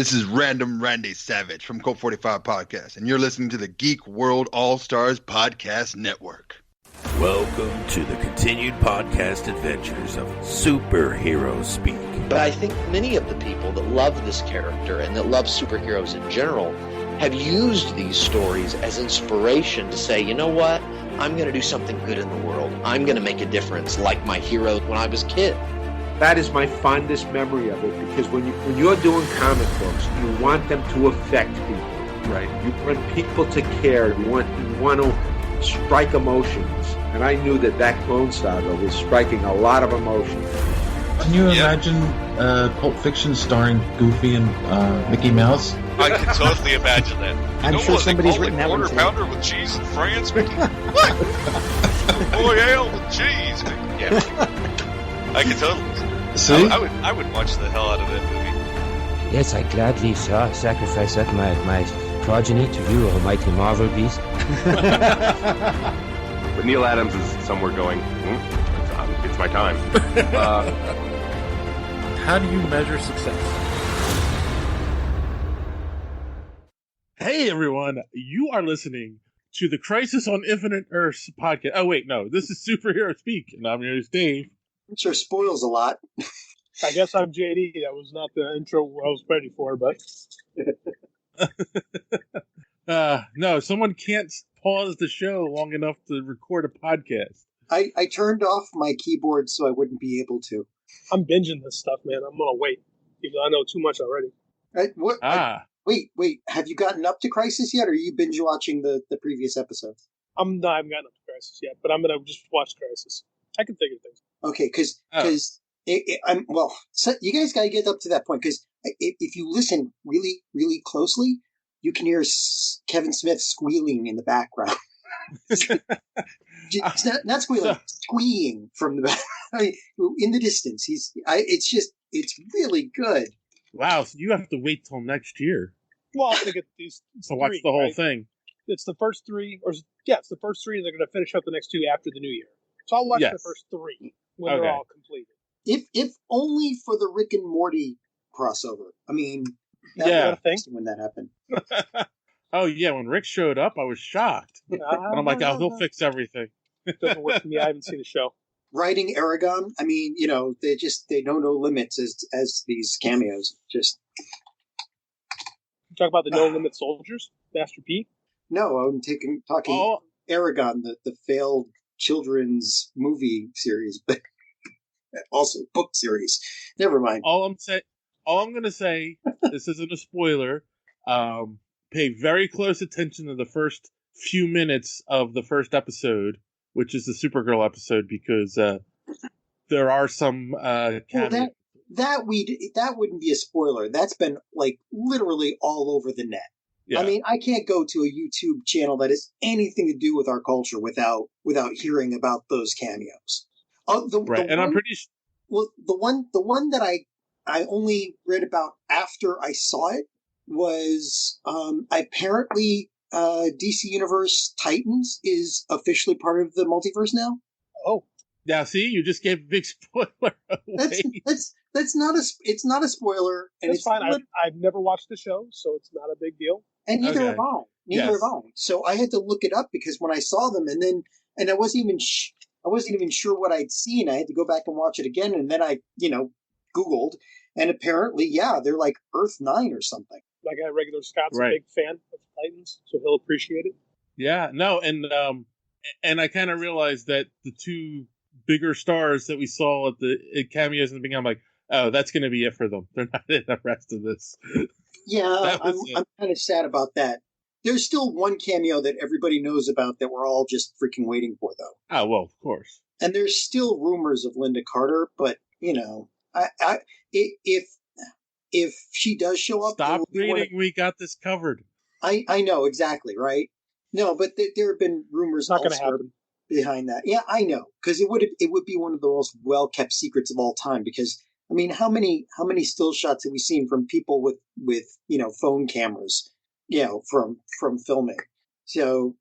This is Random Randy Savage from Cult 45 Podcast, and you're listening to the Geek World All-Stars Podcast Network. Welcome to the continued podcast adventures of Superhero Speak. But I think many of the people that love this character and that love superheroes in general have used these stories as inspiration to say, you know what, I'm going to do something good in the world. I'm going to make a difference like my hero when I was a kid. That is my fondest memory of it, because when you're doing comic books, you want them to affect people. Right. You want people to care. You want to strike emotions. And I knew that Clone Saga was striking a lot of emotions. Can you imagine Pulp Fiction starring Goofy and Mickey Mouse? I can totally imagine that. I'm sure somebody's written that one quarter too. pounder with cheese and France, Mickey. What? Royale with cheese, Mickey. Yeah, I can totally. See? I would watch the hell out of that movie. Yes, I gladly sacrifice up my progeny to you, almighty Marvel beast. But Neil Adams is somewhere going, it's my time. How do you measure success? Hey everyone, you are listening to the Crisis on Infinite Earths podcast. Oh wait, no, this is Superhero Speak, and I'm your host Dave. It sure spoils a lot. I guess I'm JD. That was not the intro I was ready for, but... No, someone can't pause the show long enough to record a podcast. I turned off my keyboard so I wouldn't be able to. I'm binging this stuff, man. I'm going to wait, even though I know too much already. Wait. Have you gotten up to Crisis yet, or are you binge watching the previous episodes? I haven't gotten up to Crisis yet, but I'm going to just watch Crisis. I can figure things. Okay, because so you guys got to get up to that point, because if you listen really, really closely, you can hear Kevin Smith squealing in the background. It's not squealing, squeeing from the back. I mean, in the distance. It's really good. Wow, so you have to wait till next year. Well, I'm going to get these to watch the whole thing. It's the first three, it's the first three, and they're going to finish up the next two after the new year. So I'll watch the first three when they're all completed. If only for the Rick and Morty crossover. I mean, that when that happened. Oh yeah, when Rick showed up, I was shocked. And I'm like, he'll fix everything. It doesn't work for me. I haven't seen the show. Writing Aragon, I mean, they know no limits as these cameos. Just talk about the No Limit Soldiers, Master P. No, I'm talking Aragon, the failed children's movie series, but also book series. Never mind. All I'm going to say, this isn't a spoiler. Pay very close attention to the first few minutes of the first episode, which is the Supergirl episode, because there are some cameos. That wouldn't be a spoiler. That's been like literally all over the net. Yeah. I mean, I can't go to a YouTube channel that has anything to do with our culture without hearing about those cameos. I'm pretty sure. Well, the one that I only read about after I saw it was apparently DC Universe Titans is officially part of the multiverse now. Oh, yeah. See, you just gave a big spoiler away. It's not a spoiler, and it's fine. I've never watched the show, so it's not a big deal. And neither have I. Neither have I. So I had to look it up, because when I saw them, and I wasn't even sure what I'd seen. I had to go back and watch it again, and then I Googled, and apparently, they're like Earth 9 or something. My guy Regular Scott's a big fan of Titans, so he'll appreciate it. Yeah, no, and I kind of realized that the two bigger stars that we saw at the cameos in the beginning, I'm like, oh, that's going to be it for them. They're not in the rest of this. Yeah, I'm kind of sad about that. There's still one cameo that everybody knows about that we're all just freaking waiting for, though. Oh, well, of course. And there's still rumors of Linda Carter, but, if she does show up... Stop reading, we got this covered. I know, exactly, right? No, but there have been rumors behind that. Yeah, I know, because it would be one of the most well-kept secrets of all time, because... I mean, how many still shots have we seen from people with phone cameras, from filming? So,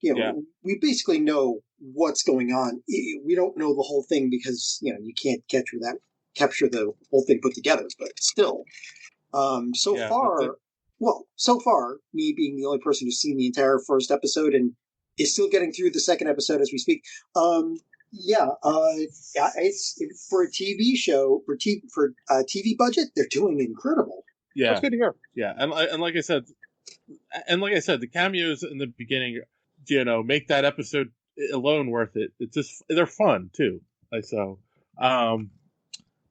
we basically know what's going on. We don't know the whole thing because, you can't capture the whole thing put together, but still. So far, well, so far, me being the only person who's seen the entire first episode and is still getting through the second episode as we speak. It's for a TV show for TV budget. They're doing incredible. Yeah, that's good to hear. Yeah, and like I said, the cameos in the beginning, make that episode alone worth it. It's just they're fun too.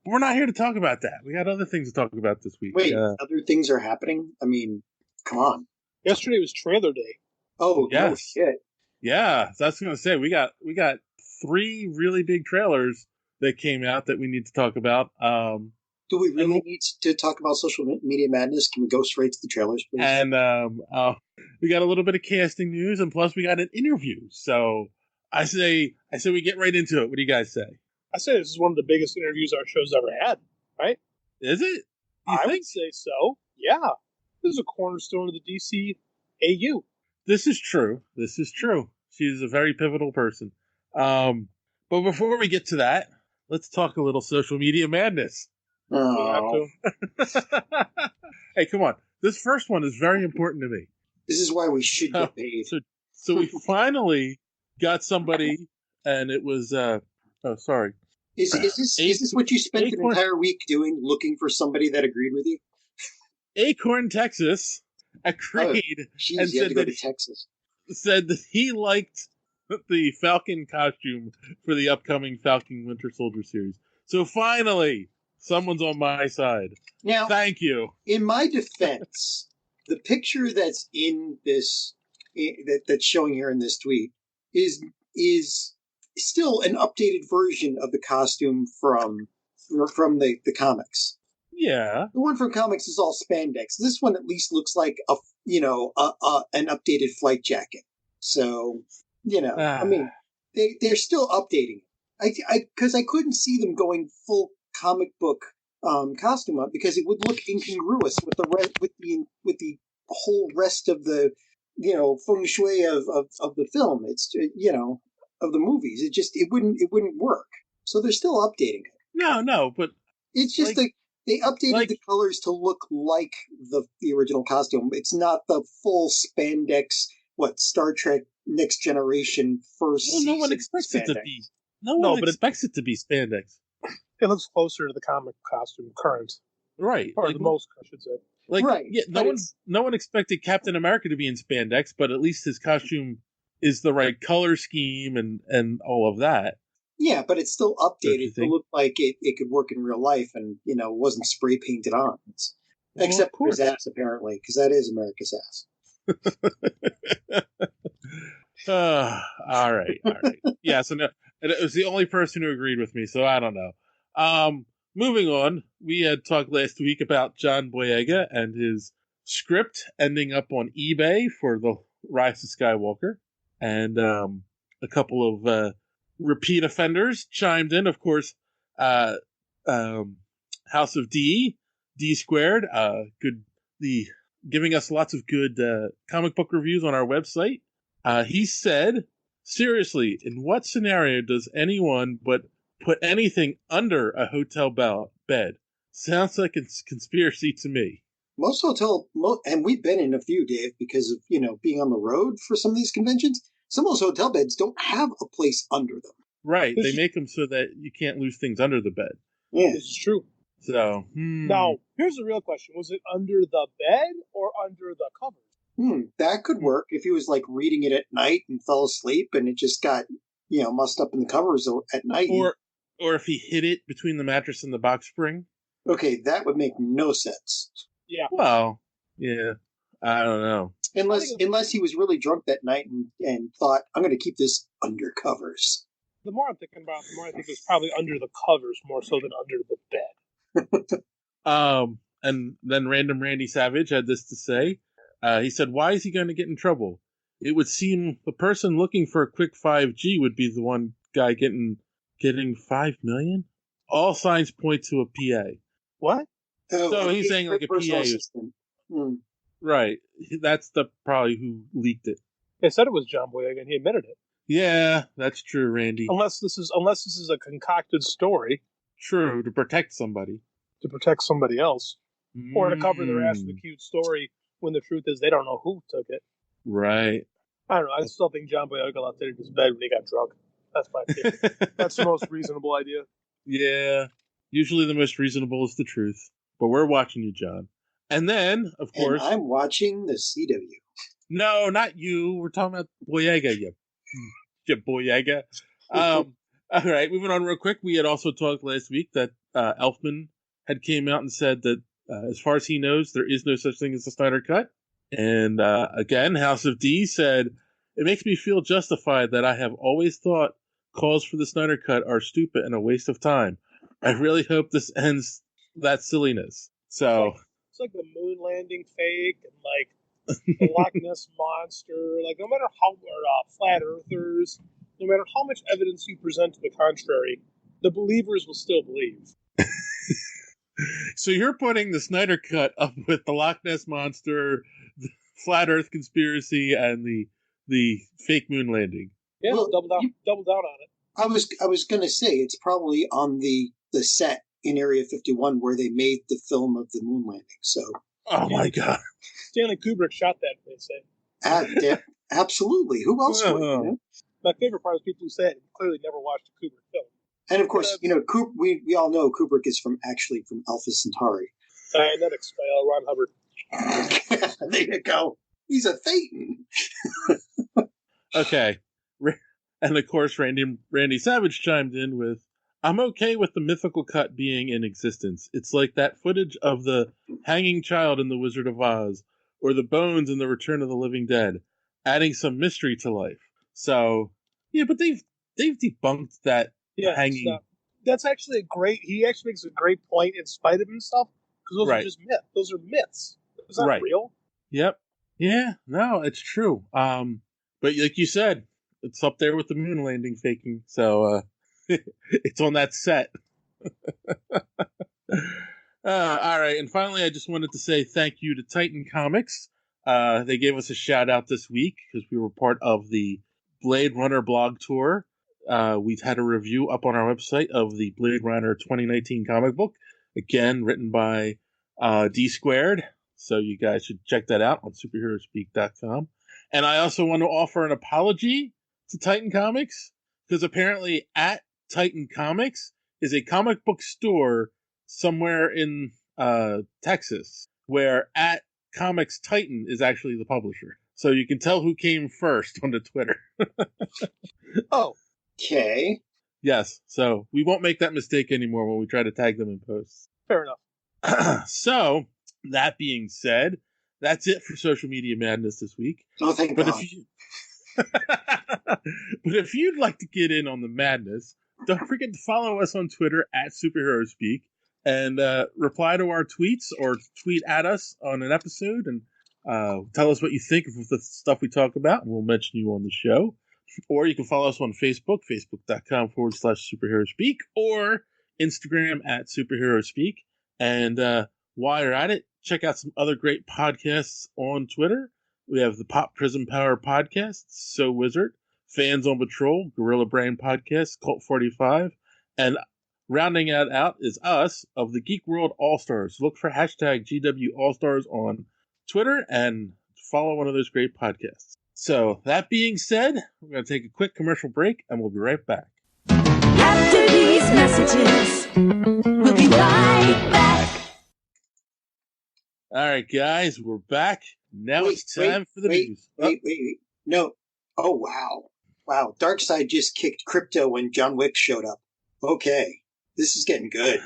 We're not here to talk about that. We got other things to talk about this week. Wait, other things are happening? I mean, come on. Yesterday was trailer day. Oh, yes. No shit. Yeah, that's going to say we got 3 really big trailers that came out that we need to talk about. Do we really need to talk about social media madness? Can we go straight to the trailers, please? And we got a little bit of casting news, and plus we got an interview. So I say we get right into it. What do you guys say? I say this is one of the biggest interviews our show's ever had, right? Is it? I would say so. Yeah. This is a cornerstone of the DC AU. This is true. She's a very pivotal person. But before we get to that, let's talk a little social media madness. Oh. Hey, come on. This first one is very important to me. This is why we should get paid. So we finally got somebody, and it was... sorry. Is this what you spent an entire week doing, looking for somebody that agreed with you? Acorn, Texas, agreed and said that Texas. Said that he liked the Falcon costume for the upcoming Falcon Winter Soldier series. So finally, someone's on my side. Now, thank you. In my defense, the picture that's in this that's showing here in this tweet is still an updated version of the costume from the comics. Yeah, the one from comics is all spandex. This one at least looks like an updated flight jacket. So I mean, they're still updating it. Because I couldn't see them going full comic book costume up because it would look incongruous with the whole rest of the feng shui of the film. It's of the movies. It wouldn't work. So they're still updating it. No, but it's just they updated the colors to look like the original costume. It's not the full spandex. Star Trek Next Generation first. Well, no one expects it to be. No one expects it to be spandex. It looks closer to the comic costume current, right? Or the most, I should say. Right. Yeah, no one expected Captain America to be in spandex, but at least his costume is the right color scheme and all of that. Yeah, but it's still updated to look like it could work in real life and, wasn't spray painted on. Except for his ass, apparently, because that is America's ass. All right. Yeah, so no, it was the only person who agreed with me, so I don't know. Moving on, we had talked last week about John Boyega and his script ending up on eBay for The Rise of Skywalker. And a couple of repeat offenders chimed in, of course. House of D Squared, giving us lots of good comic book reviews on our website. He said, seriously, in what scenario does anyone but put anything under a hotel bed? Sounds like a conspiracy to me. Most and we've been in a few, Dave, because of, being on the road for some of these conventions. Some of those hotel beds don't have a place under them. Right. They make them so that you can't lose things under the bed. Yeah. This is true. So, Now, here's the real question. Was it under the bed or under the covers? That could work if he was reading it at night and fell asleep and it just got, mussed up in the covers at night. Or if he hid it between the mattress and the box spring. Okay, that would make no sense. Yeah. Well, yeah. I don't know. Unless he was really drunk that night and thought, I'm going to keep this under covers. The more I'm thinking about it, the more I think it was probably under the covers more so than under the bed. And then Random Randy Savage had this to say. He said, why is he going to get in trouble? It would seem the person looking for a quick 5G would be the one guy getting 5 million? All signs point to a PA. What? So he's saying like a PA. Right. That's probably who leaked it. They said it was John Boyega and he admitted it. Yeah, that's true, Randy. Unless this is a concocted story. True, to protect somebody. To protect somebody else. Or to cover their ass with a cute story when the truth is they don't know who took it. Right. I don't know. I still think John Boyega left it in his bed when he got drunk. That's my opinion. That's the most reasonable idea. Yeah. Usually the most reasonable is the truth. But we're watching you, John. And then, of course... And I'm watching the CW. No, not you. We're talking about Boyega, you Boyega. All right, moving on real quick. We had also talked last week that Elfman had came out and said that as far as he knows, there is no such thing as a Snyder Cut. And again, House of D said, it makes me feel justified that I have always thought calls for the Snyder Cut are stupid and a waste of time. I really hope this ends that silliness. So it's like the moon landing fake and like the Loch Ness monster. Like no matter how flat earthers, no matter how much evidence you present to the contrary, the believers will still believe. So you're putting the Snyder Cut up with the Loch Ness monster, the flat Earth conspiracy, and the fake moon landing. Yeah, well, double down on it. I was going to say it's probably on the set in Area 51 where they made the film of the moon landing. So, oh my God, Stanley Kubrick shot that. They say absolutely. Who else would? You know? My favorite part is people who say it clearly never watched a Kubrick film. And of course, we all know Kubrick is from Alpha Centauri. Dianetics by L. Ron Hubbard. There you go. He's a Thetan. Okay. And of course, Randy Savage chimed in with, I'm okay with the mythical cut being in existence. It's like that footage of the hanging child in The Wizard of Oz, or the bones in The Return of the Living Dead, adding some mystery to life. So, yeah, but they've debunked that hanging. That's actually he actually makes a great point in spite of himself, because those are just myths. Those are myths. It's not real. Yep. Yeah, no, it's true. But like you said, it's up there with the moon landing faking. So, it's on that set. All right. And finally, I just wanted to say thank you to Titan Comics. They gave us a shout out this week because we were part of the Blade Runner blog tour. We've had a review up on our website of the Blade Runner 2019 comic book, again, written by D Squared. So you guys should check that out on superheroespeak.com. And I also want to offer an apology to Titan Comics, because apparently at Titan Comics is a comic book store somewhere in Texas, where at Comics Titan is actually the publisher. So you can tell who came first on the Twitter. Oh. Okay. Yes, so we won't make that mistake anymore when we try to tag them in posts. Fair enough. So, that being said, that's it for Social Media Madness this week. Oh, thank God. But if you'd like to get in on the madness, don't forget to follow us on Twitter at SuperheroSpeak and reply to our tweets or tweet at us on an episode and tell us what you think of the stuff we talk about, and we'll mention you on the show. Or you can follow us on Facebook, facebook.com/superheroespeak, or Instagram at superheroespeak. And while you're at it, check out some other great podcasts on Twitter. We have the Pop Prism Power Podcast, So Wizard, Fans on Patrol, Gorilla Brain Podcast, Cult 45, and rounding it out is us of the Geek World All-Stars. Look for hashtag GW All-Stars on Twitter and follow one of those great podcasts. So, that being said, we're going to take a quick commercial break, and we'll be right back. After these messages, we'll be right back. All right, guys, we're back. Now it's time for the news. Wait. No. Oh, wow. Wow. Darkseid just kicked crypto when John Wick showed up. Okay. This is getting good.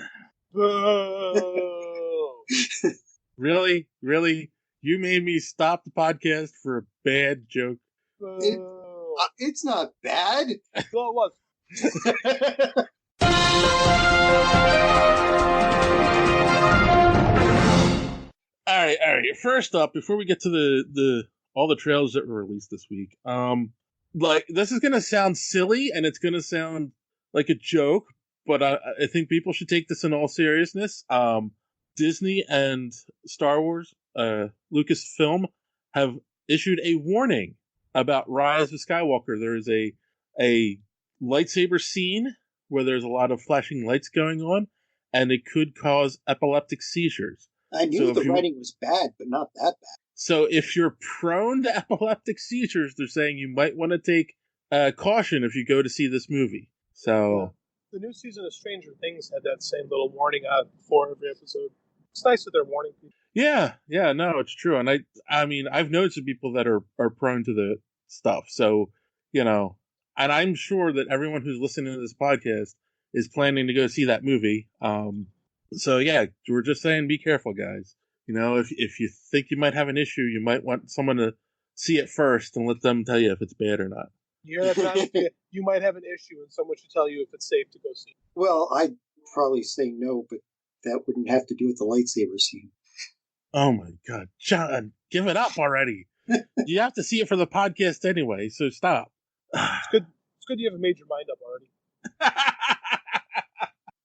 Really? You made me stop the podcast for a bad joke. It's not bad. Well, it was. All right. First up, before we get to the all the trailers that were released this week, like this is gonna sound silly and it's gonna sound like a joke, but I think people should take this in all seriousness. Disney and Star Wars, Lucasfilm, have issued a warning about Rise of Skywalker. There is a lightsaber scene where there's a lot of flashing lights going on, and it could cause epileptic seizures. I knew the writing was bad, but not that bad. So if you're prone to epileptic seizures, they're saying you might want to take caution if you go to see this movie. So the new season of Stranger Things had that same little warning out before every episode. It's nice that they're warning people. yeah, no, it's true. And I mean, I've noticed people that are prone to the stuff. So, and I'm sure that everyone who's listening to this podcast is planning to go see that movie. So yeah, we're just saying, be careful, guys. If you think you might have an issue, you might want someone to see it first and let them tell you if it's bad or not. You hear that, John? You might have an issue, and someone should tell you if it's safe to go see. Well, I'd probably say no, but that wouldn't have to do with the lightsaber scene. Oh my God, John, give it up already. You have to see it for the podcast anyway, so stop. It's good. It's good you haven't made your mind up already.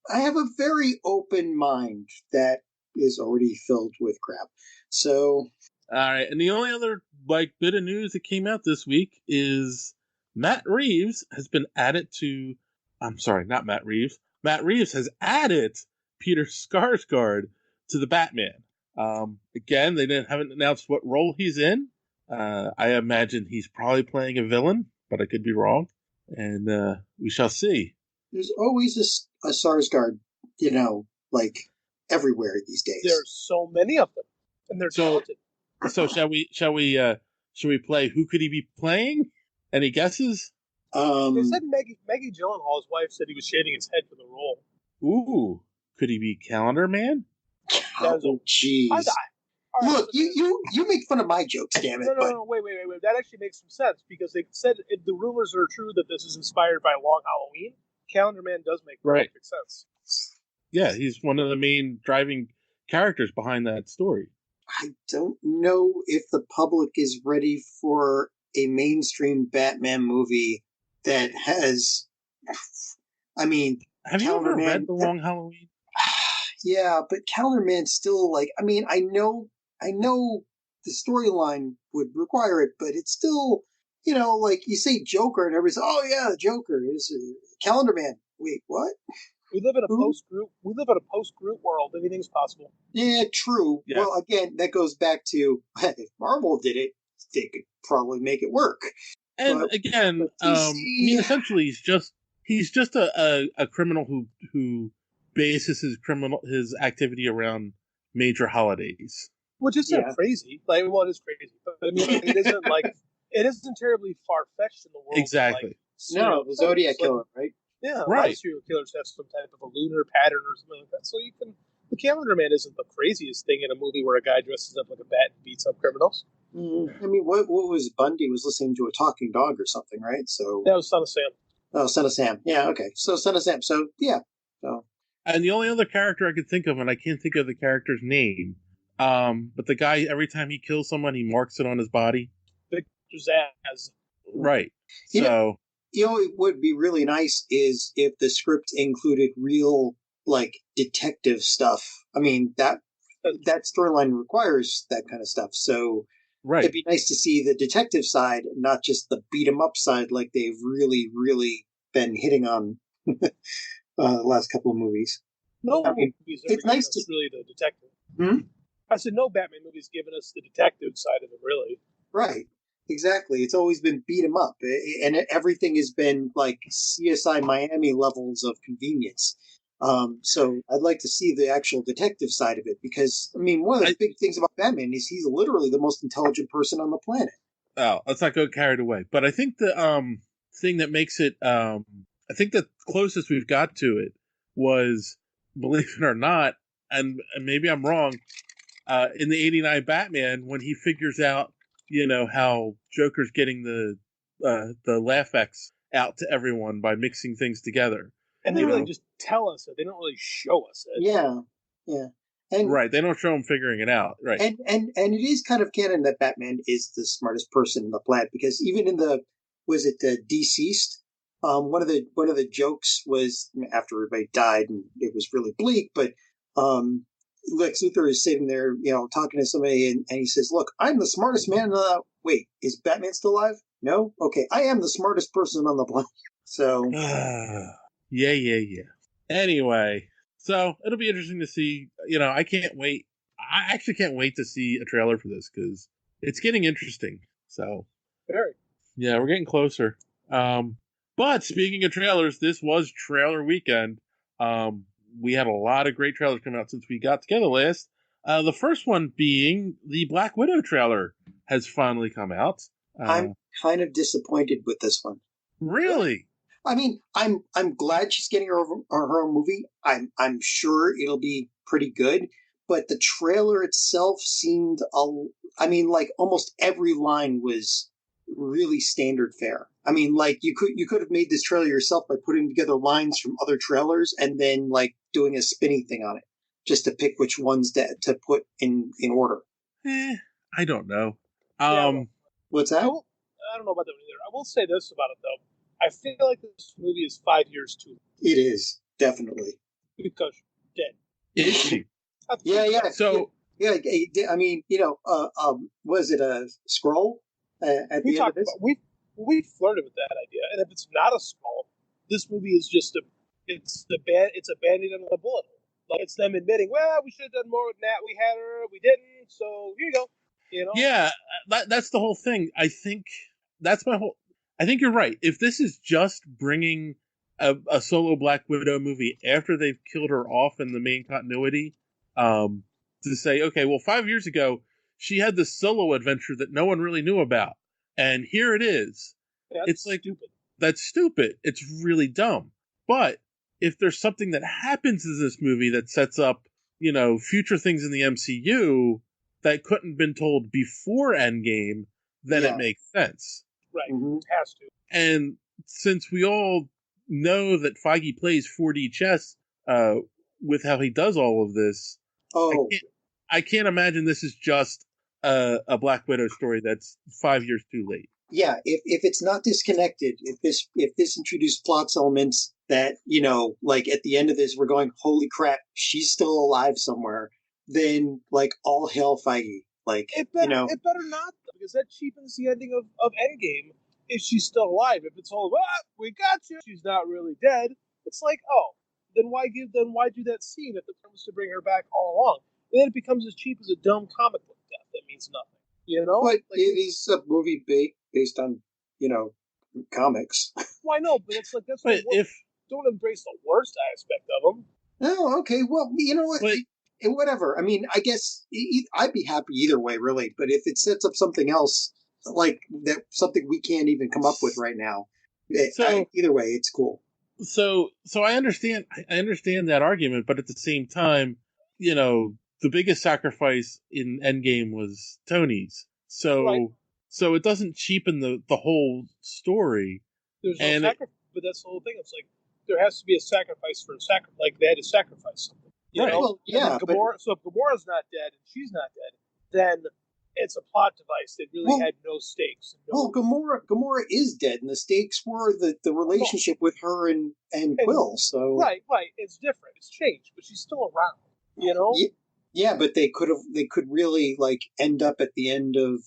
I have a very open mind that is already filled with crap. So, all right, and the only other bit of news that came out this week is Matt Reeves has been added to. I'm sorry, not Matt Reeves. Matt Reeves has added Peter Skarsgård to the Batman. Again, they haven't announced what role he's in. I imagine he's probably playing a villain, but I could be wrong. And we shall see. There's always a Skarsgård, everywhere these days. There's so many of them, and they're talented. So shall we play Who Could He Be Playing? Any guesses? They said Maggie Gyllenhaal's wife said he was shaving his head for the role. Ooh, could he be Calendar Man? Oh, jeez. Look, you make fun of my jokes, damn it. No, wait. That actually makes some sense, because they said if the rumors are true that this is inspired by Long Halloween, Calendar Man does make perfect sense. Yeah, he's one of the main driving characters behind that story. I don't know if the public is ready for a mainstream Batman movie that has... I mean... Have you ever read The Long Halloween? Yeah, but Calendar Man still, I know the storyline would require it, but it's still, you say Joker and everybody's, oh yeah, the Joker is Calendar Man. Wait, what? We live in a post-Groot world. Anything's possible. Yeah, true. Yeah. Well, again, that goes back to if Marvel did it, they could probably make it work. And again, I mean, essentially, he's just a criminal who bases his activity around major holidays, which isn't crazy. It is crazy, but I mean, it isn't terribly far fetched in the world. Exactly. No, the Zodiac Killer, right? Yeah, right. A lot of serial killers have some type of a lunar pattern or something like that. So the Calendar Man isn't the craziest thing in a movie where a guy dresses up like a bat and beats up criminals. I mean, what was Bundy was listening to a talking dog or something, right? So that was Son of Sam. Oh, Son of Sam. Yeah, okay. So Son of Sam. So yeah. So. And the only other character I could think of, and I can't think of the character's name, but the guy, every time he kills someone, he marks it on his body. Victor Zsasz. Right. It would be really nice is if the script included real, detective stuff. I mean, that storyline requires that kind of stuff. So it'd be nice to see the detective side, not just the beat 'em up side like they've really, really been hitting on the last couple of movies. It's nice to really the detective. I said no Batman movie's given us the detective side of it, really. Right. Exactly. It's always been beat 'em up, and everything has been like CSI Miami levels of convenience. So I'd like to see the actual detective side of it, because, I mean, one of the big things about Batman is he's literally the most intelligent person on the planet. Oh, let's not go carried away. But I think the thing that makes it, I think the closest we've got to it was, believe it or not, and maybe I'm wrong, in the '89 Batman, when he figures out, how Joker's getting the Laugh-X out to everyone by mixing things together. And they really just tell us it. They don't really show us it. Yeah. And, right, they don't show him figuring it out. Right. And it is kind of canon that Batman is the smartest person in the planet, because even in Deceased, one of the jokes was, after everybody died and it was really bleak, but Lex Luthor is sitting there, talking to somebody, and he says, "Look, I'm the smartest man in the..." Wait, is Batman still alive? No? Okay, I am the smartest person on the planet. So... Yeah. Anyway, so it'll be interesting to see. I can't wait. I actually can't wait to see a trailer for this, because it's getting interesting. So Very. yeah, we're getting closer. But speaking of trailers, this was trailer weekend. We had a lot of great trailers come out since we got together last. The first one being the Black Widow trailer has finally come out. I'm kind of disappointed with this one. Really? I mean, I'm glad she's getting her own movie. I'm sure it'll be pretty good, but the trailer itself seemed like almost every line was really standard fare. I mean, like you could have made this trailer yourself by putting together lines from other trailers and then like doing a spinny thing on it just to pick which ones to put in order. I don't know. What's that? I don't know about that one either. I will say this about it though. I feel like this movie is 5 years too late. It is, definitely. Because she's dead. Is she? Yeah. So yeah, I mean, was it a scroll at the end of this? We flirted with that idea, and if it's not a scroll, this movie is just it's a Band-Aid on the bullet hole. Like it's them admitting, well, we should have done more with Nat. We had her, we didn't. So here you go. You know? Yeah, that's the whole thing. I think that's my whole. I think you're right. If this is just bringing a solo Black Widow movie after they've killed her off in the main continuity, to say, okay, well, 5 years ago she had this solo adventure that no one really knew about, and here it is. It's like stupid. That's stupid. It's really dumb. But if there's something that happens in this movie that sets up, future things in the MCU that couldn't have been told before Endgame, then it makes sense. Right. It has to. And since we all know that Feige plays 4D chess with how he does all of this, I can't imagine this is just a Black Widow story that's 5 years too late. Yeah, if it's not disconnected, if this introduced plot elements that, like at the end of this, we're going, holy crap, she's still alive somewhere, then like all hell Feige. Like, it better not, though, because that cheapens the ending of Endgame if she's still alive. If it's all, we got you, she's not really dead. It's like, then why do that scene if the plan was to bring her back all along? And then it becomes as cheap as a dumb comic book death that means nothing. But like, it is a movie based on, comics. Well, I know, but it's like that's don't embrace the worst aspect of them. Oh, okay. Well, you know what? Whatever. I mean, I guess I'd be happy either way, really. But if it sets up something else, like that, something we can't even come up with right now, either way, it's cool. So I understand that argument, but at the same time, the biggest sacrifice in Endgame was Tony's. So it doesn't cheapen the whole story. There's no sacrifice, but that's the whole thing. It's like there has to be a sacrifice for a sacrifice. Like they had to sacrifice something. You know? Well, yeah. So if Gamora's not dead and she's not dead, then it's a plot device that really had no stakes. Gamora is dead, and the stakes were the relationship with her and Quill. So right, it's different. It's changed, but she's still around. Yeah, but they could really like end up at the end of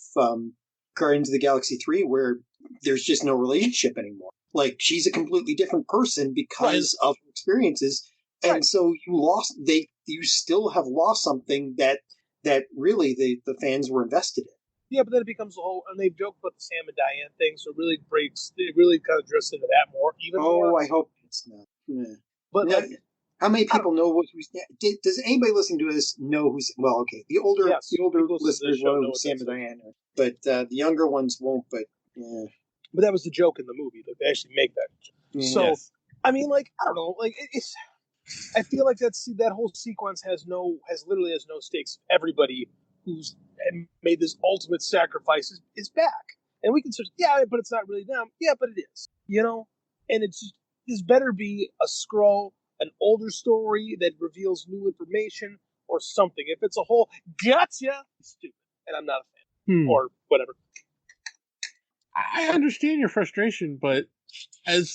Guardians of the Galaxy 3 where there's just no relationship anymore. Like she's a completely different person because of her experiences, and so you still have lost something that really the fans were invested in. Yeah, but then it becomes a whole, and they've joked about the Sam and Diane thing, so it really kind of drifts into that more. I hope it's not. Yeah. But how many people know does anybody listening to this know who's, well, okay, the older listeners know who Sam and Diane are, but the younger ones won't, but yeah. But that was the joke in the movie, that they actually make that joke. Yeah. So, I mean, like, I don't know, like, it's, I feel like that whole sequence literally has no stakes. Everybody who's made this ultimate sacrifice is back. And we can say, but it's not really them. Yeah, but it is, and it's just, this better be a scroll, an older story that reveals new information or something. If it's a whole gotcha, it's stupid, and I'm not a fan or whatever. I understand your frustration, but as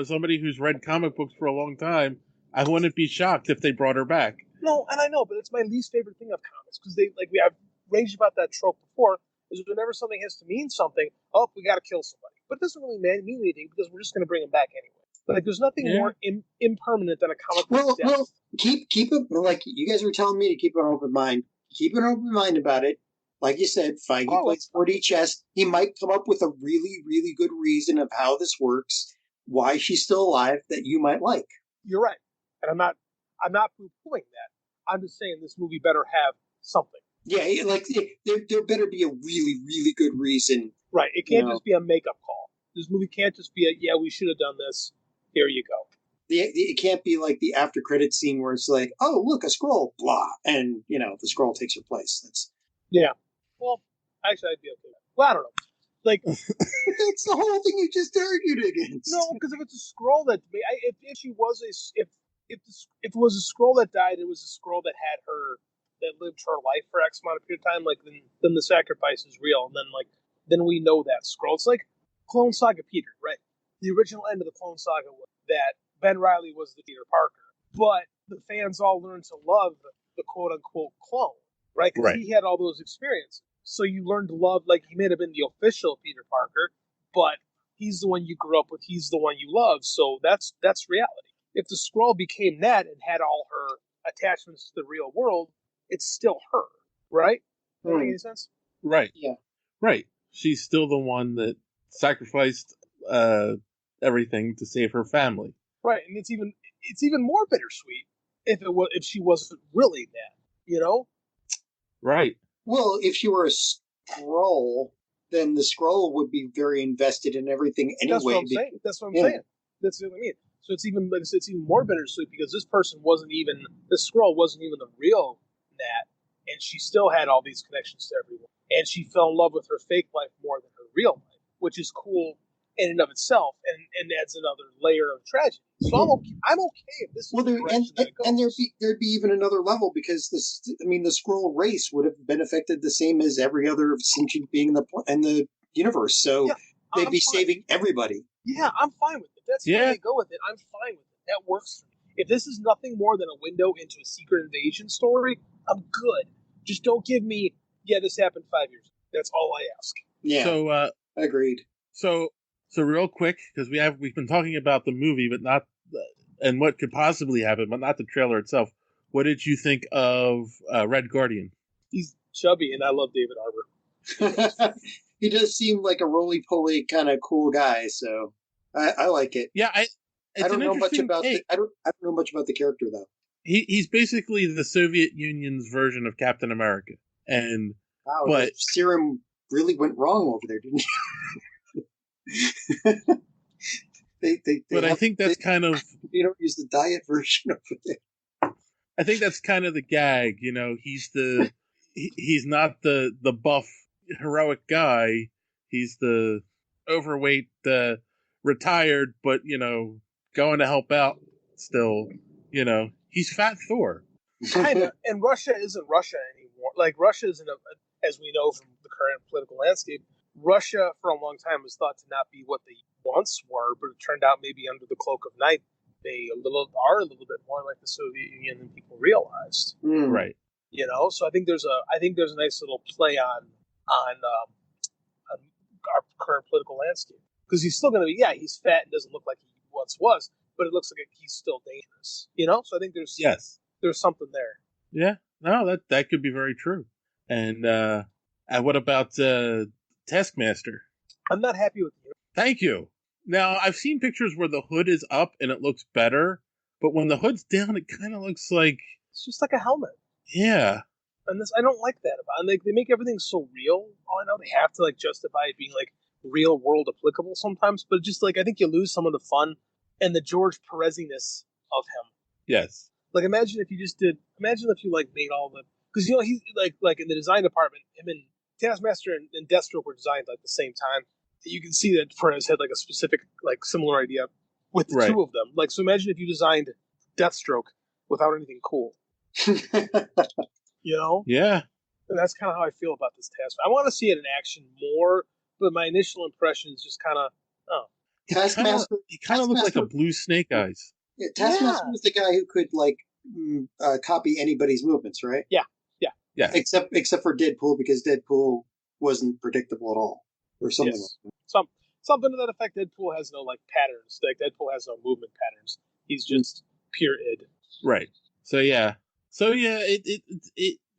somebody who's read comic books for a long time, I wouldn't be shocked if they brought her back. No, and I know, but it's my least favorite thing of comics because I've raged about that trope before. Is whenever something has to mean something, we got to kill somebody, but it doesn't really mean anything because we're just going to bring them back anyway. Like, there's nothing more impermanent than a comic book. Well, keep it, like you guys were telling me to keep an open mind. Keep an open mind about it. Like you said, Feige plays 4D chess. He might come up with a really, really good reason of how this works, why she's still alive, that you might like. You're right, and I'm not poo-pooing that. I'm just saying this movie better have something. Yeah, like there better be a really, really good reason. Right, it can't just be a makeup call. This movie can't just be a we should have done this. Here you go. It can't be like the after credit scene where it's like, oh look, a scroll, blah, and the scroll takes your place. That's Well, actually, I'd be okay with that. Well, I don't know. Like that's the whole thing you just argued against. No, because if it's a scroll that if she was if it was a scroll that died, it was a scroll that had her that lived her life for X amount of period of time. Like then the sacrifice is real, and then we know that scroll. It's like Clone Saga Peter, right? The original end of the Clone Saga was that Ben Reilly was the Peter Parker, but the fans all learned to love the quote unquote clone, right? Because he had all those experiences. So you learned to love, like, he may have been the official Peter Parker, but he's the one you grew up with, he's the one you love, so that's reality. If the Skrull became that and had all her attachments to the real world, it's still her, right? Does that make any sense? Right. Yeah. Right. She's still the one that sacrificed everything to save her family. Right, and it's even more bittersweet if she wasn't really that, Right. Well, if she were a Skrull, then the Skrull would be very invested in everything anyway. That's what I'm saying. That's what I mean. So it's even more bittersweet because this person this Skrull wasn't even the real Nat, and she still had all these connections to everyone, and she fell in love with her fake life more than her real life, which is cool in and of itself, and adds another layer of tragedy. So I'm okay if this is the direction that it goes. And there'd be even another level because the Skrull race would have been affected the same as every other sentient being in the universe. So they'd be saving everybody. Yeah, I'm fine with it. That's how they go with it. I'm fine with it. That works for me. If this is nothing more than a window into a secret invasion story, I'm good. Just don't give me, this happened 5 years ago. That's all I ask. Yeah. So agreed. So real quick, because we've been talking about the movie, but not and what could possibly happen, but not the trailer itself. What did you think of Red Guardian? He's chubby, and I love David Harbour. He does seem like a roly-poly kind of cool guy, so I like it. Yeah, I don't know much about I don't know much about the character though. He's basically the Soviet Union's version of Captain America, and the serum really went wrong over there, didn't you? I think that's kind of you don't use the diet version of it. I think that's kind of the gag, he's not the buff heroic guy. He's the overweight retired, but going to help out still. He's Fat Thor. Kind of, and Russia isn't Russia anymore. Like Russia isn't, as we know from the current political landscape. Russia, for a long time, was thought to not be what they once were, but it turned out maybe under the cloak of night, they are a little bit more like the Soviet Union than people realized. Right. So I think there's a nice little play on our current political landscape because he's still going to be he's fat and doesn't look like he once was, but it looks like he's still dangerous. So I think there's something there. Yeah. No, that could be very true. And what about Taskmaster? I'm not happy with you. Thank you. Now, I've seen pictures where the hood is up and it looks better, but when the hood's down, it kind of looks like... It's just like a helmet. Yeah. And I don't like that about it. They make everything so real. Oh, I know they have to justify it being real world applicable sometimes, but just I think you lose some of the fun and the George Pereziness of him. Yes. Imagine if you made all the... Because, he's like in the design department, him and Taskmaster and Deathstroke were designed at the same time. You can see that Furness had a specific similar idea with the two of them. So imagine if you designed Deathstroke without anything cool. Yeah. And that's kind of how I feel about this Taskmaster. I want to see it in action more, but my initial impression is just kind of Taskmaster. He kind of looks like a blue Snake Eyes. Yeah, Taskmaster was the guy who could copy anybody's movements, right? Yeah. Except for Deadpool, because Deadpool wasn't predictable at all, or something like that. Something to that effect. Deadpool has no patterns. Deadpool has no movement patterns. He's just pure id. Right. So yeah. It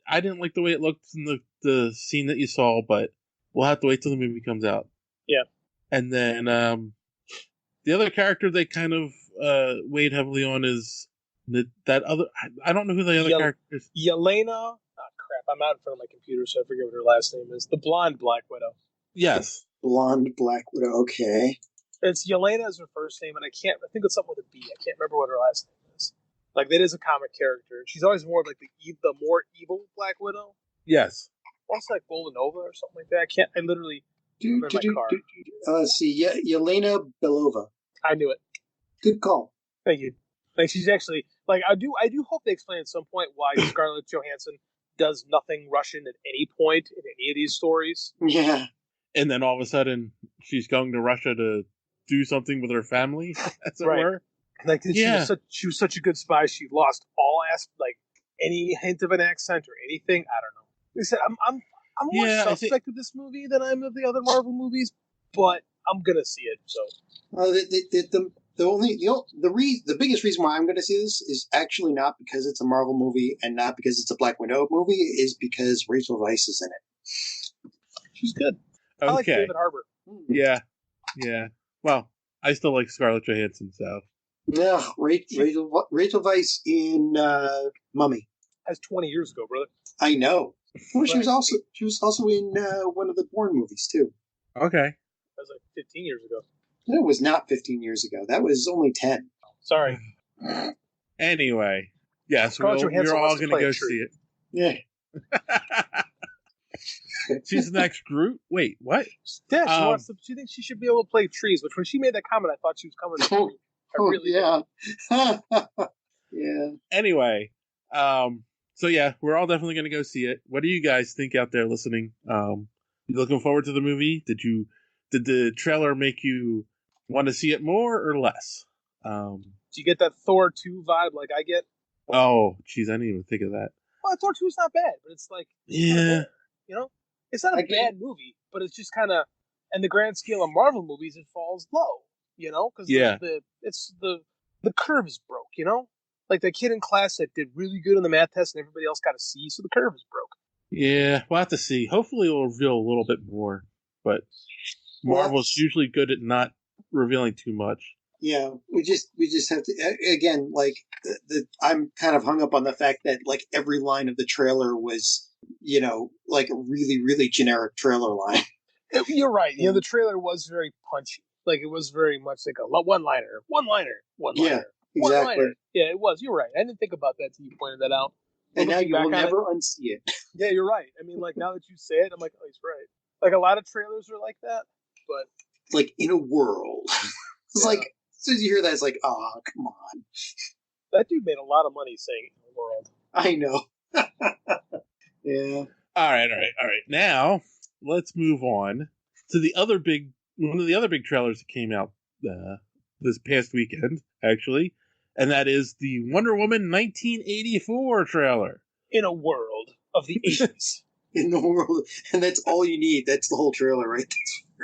I didn't like the way it looked in the the scene that you saw, but we'll have to wait till the movie comes out. Yeah. And then the other character they kind of weighed heavily on is that other. I don't know who the other character is. Yelena. Oh, crap. I'm out in front of my computer, so I forget what her last name is. The blonde Black Widow. Yes. Blonde Black Widow. Okay. It's Yelena is her first name, and I think it's something with a B. I can't remember what her last name is. Like, that is a comic character. She's always more like the more evil Black Widow. Yes. Also like Golanova or something like that. I literally... I'm in my car. Let's see. Yelena Belova. I knew it. Good call. Thank you. Like, she's actually... Like, I do hope they explain at some point why Scarlett Johansson does nothing Russian at any point in any of these stories. Yeah. And then all of a sudden, she's going to Russia to do something with her family, as it were. Like, she was such a good spy. She lost all any hint of an accent or anything. I don't know. Like I said, I'm more suspect of this movie than I am of the other Marvel movies, but I'm gonna see it. So the biggest reason why I'm going to see this is actually not because it's a Marvel movie and not because it's a Black Widow movie, is because Rachel Weisz is in it. She's good. Okay. I like David Harbour. Yeah. Well, I still like Scarlett Johansson, so. Yeah, Rachel Weisz in Mummy. That's 20 years ago, brother. I know. Well, she was also in one of the Bourne movies too. Okay. That was like 15 years ago. It was not 15 years ago. That was only 10. Sorry. Anyway, yes, we're all going to go see it. Yeah. She's the next Groot? Wait, what? Yeah, she thinks she should be able to play trees, which when she made that comment, I thought she was coming to yeah. Anyway, so yeah, we're all definitely going to go see it. What do you guys think out there listening? You looking forward to the movie? Did the trailer make you want to see it more or less? Do you get that Thor 2 vibe like I get? Oh, geez, I didn't even think of that. Well, Thor 2 is not bad, but it's like... Yeah. You know? It's not a bad movie, but it's just kind of... In the grand scale of Marvel movies, it falls low, you know? Because the curve is broke, you know? Like the kid in class that did really good on the math test and everybody else got a C, so the curve is broke. Yeah, we'll have to see. Hopefully it'll reveal a little bit more, but Marvel's usually good at not revealing too much. Yeah, we just have to, again, like, I'm kind of hung up on the fact that, like, every line of the trailer was, you know, like a really, really generic trailer line. You're right. You know, the trailer was very punchy. Like, it was very much like a one-liner. Yeah, exactly. Yeah, it was. You're right. I didn't think about that until you pointed that out. And now you will never unsee it. Yeah, you're right. I mean, like, now that you say it, I'm like, oh, he's right. Like, a lot of trailers are like that, but... Like, in a world. It's like, as soon as you hear that, it's like, oh, come on. That dude made a lot of money saying in the world. I know. Yeah. All right. Now, let's move on to one of the other big trailers that came out this past weekend, actually, and that is the Wonder Woman 1984 trailer. In a world of the 80s. In the world, and that's all you need. That's the whole trailer, right?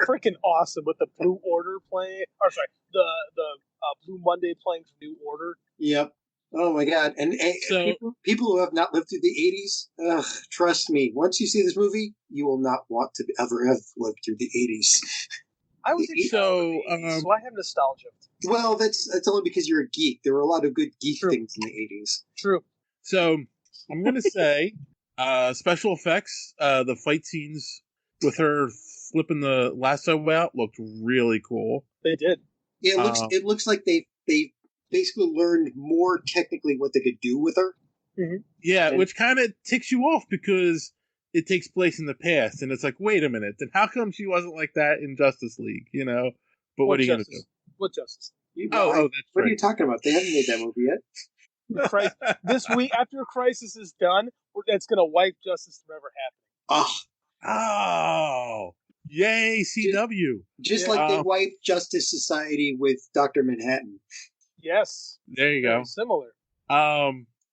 Freaking awesome with the Blue Order playing. Or sorry, the Blue Monday playing for New Order. Yep. Oh my God! And so, people who have not lived through the 80s, trust me. Once you see this movie, you will not want to ever have lived through the 80s. I was so I have nostalgia. Well, that's only because you're a geek. There were a lot of good geek things in the 80s. True. So I'm going to say special effects. The fight scenes with her flipping the lasso out looked really cool. They did. Yeah, it looks like they basically learned more technically what they could do with her. Mm-hmm. Yeah, which kind of ticks you off because it takes place in the past, and it's like, wait a minute, then how come she wasn't like that in Justice League? You know, but what are you going to do? What Justice? That's what right. are you talking about? They haven't made that movie yet. This week, after Crisis is done, it's going to wipe Justice from ever happening. Oh, yay, CW! Just like they wiped Justice Society with Dr. Manhattan. Yes, there you go. Similar.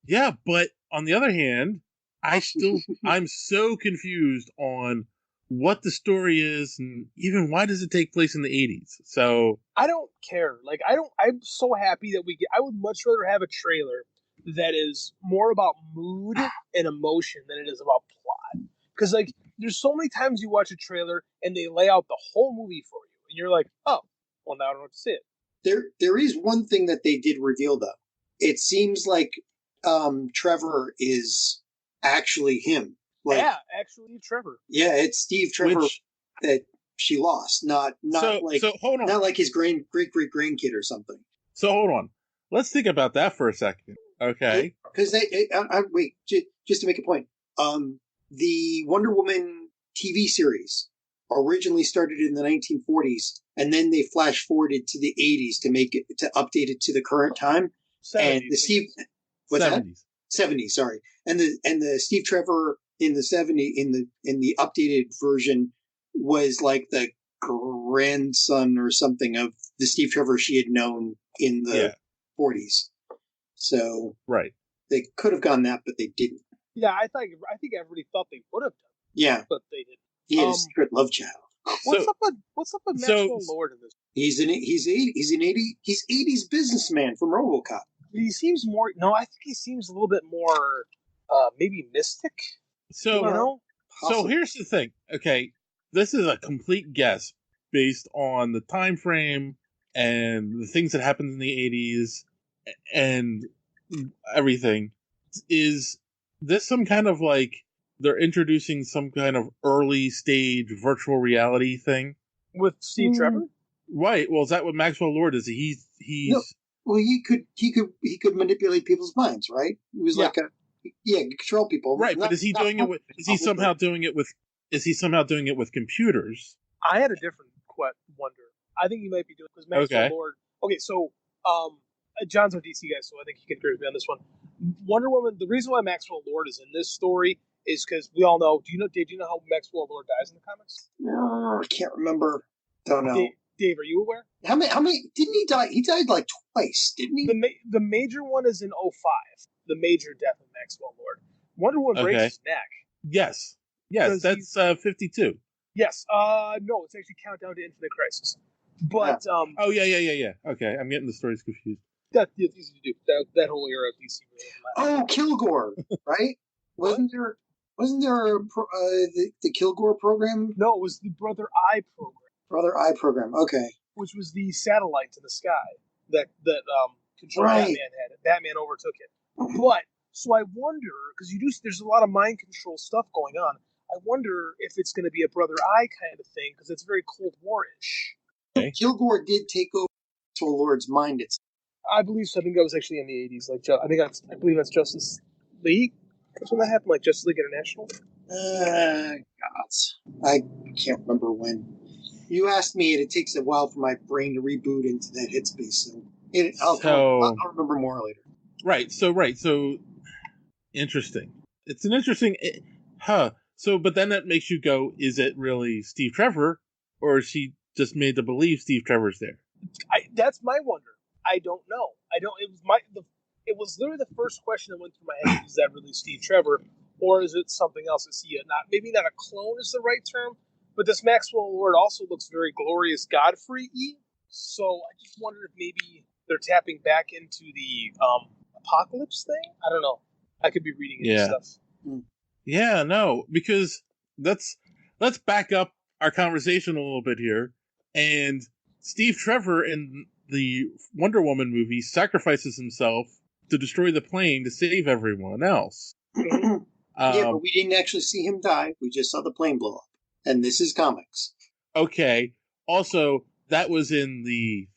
Yeah, but on the other hand, I'm so confused on what the story is and even why does it take place in the 80s. So I don't care. Like, I'm so happy that I would much rather have a trailer that is more about mood and emotion than it is about plot. Because, like, there's so many times you watch a trailer and they lay out the whole movie for you, and you're like, oh, well, now I don't know what to see it. There is one thing that they did reveal, though. It seems like Trevor is actually him. Like, yeah, actually, Trevor. Yeah, it's Steve Trevor that she lost, not hold on. Not like his great grandkid or something. So hold on. Let's think about that for a second, okay? Because wait, just to make a point. The Wonder Woman TV series originally started in the 1940s, and then they flash forwarded to the 80s to update it to the current time. 70s, and the Steve, what's 70s. that? 70s, sorry. And the Steve Trevor in the 70s in the updated version was like the grandson or something of the Steve Trevor she had known in the 40s. So right, they could have gone that, but they didn't. Yeah, I think everybody thought they would have done. Yeah, but they didn't. He had a secret love child. What's up with Maxwell Lord in this? He's 80s businessman from RoboCop. He seems more. No, I think he seems a little bit more, maybe mystic. So you know. So here's the thing. Okay, this is a complete guess based on the time frame and the things that happened in the 80s and everything. Is this some kind of like they're introducing some kind of early stage virtual reality thing with Steve Trevor? Right. Well, is that what Maxwell Lord is? He's no, well, he could manipulate people's minds, right? He was like control people. Right, but is he doing it with? Is he somehow doing it with? Is he somehow doing it with computers? I had a different wonder. I think he might be doing because Maxwell Lord. Okay, so John's a DC guy, so I think he can agree with me on this one. Wonder Woman. The reason why Maxwell Lord is in this story is because we all know. Did you know how Maxwell Lord dies in the comics? No, I can't remember. Don't know. Dave, are you aware? How many? Didn't he die? He died like twice, didn't he? The major one is in 05. The major death of Maxwell Lord. Wonder Woman breaks his neck. Yes, that's 52. Yes. No, it's actually Countdown to Infinite Crisis. But oh yeah. Okay, I'm getting the stories confused. That's easy to do. That whole era of DC. Oh, Kilgore, right? Wasn't there the Kilgore program? No, it was the Brother Eye program. Brother Eye program. Okay. Which was the satellite in the sky that controlled Batman had. Batman overtook it. But so I wonder because there's a lot of mind control stuff going on. I wonder if it's going to be a Brother Eye kind of thing because it's very Cold War-ish. Okay. Kilgore did take over Maxwell Lord's mind. I believe so. I think that was actually in the 80s. Like I believe that's Justice League. That's when that happened, like Justice League International. I can't remember when. You asked me, and it takes a while for my brain to reboot into that headspace. I'll remember more later. Right. So interesting. It's an interesting, So, but then that makes you go: is it really Steve Trevor, or is she just made to believe Steve Trevor's there? That's my wonder. I don't know. It was literally the first question that went through my head: is that really Steve Trevor, or is it something else? Is he maybe not a clone is the right term? But this Maxwell Lord also looks very Glorious Godfrey-y. So I just wonder if maybe they're tapping back into the Apocalypse thing. I don't know. I could be reading into stuff. Yeah, no, because let's back up our conversation a little bit here. And Steve Trevor in the Wonder Woman movie sacrifices himself to destroy the plane to save everyone else. Yeah, but we didn't actually see him die. We just saw the plane blow up. And this is comics. Okay. Also, that was in the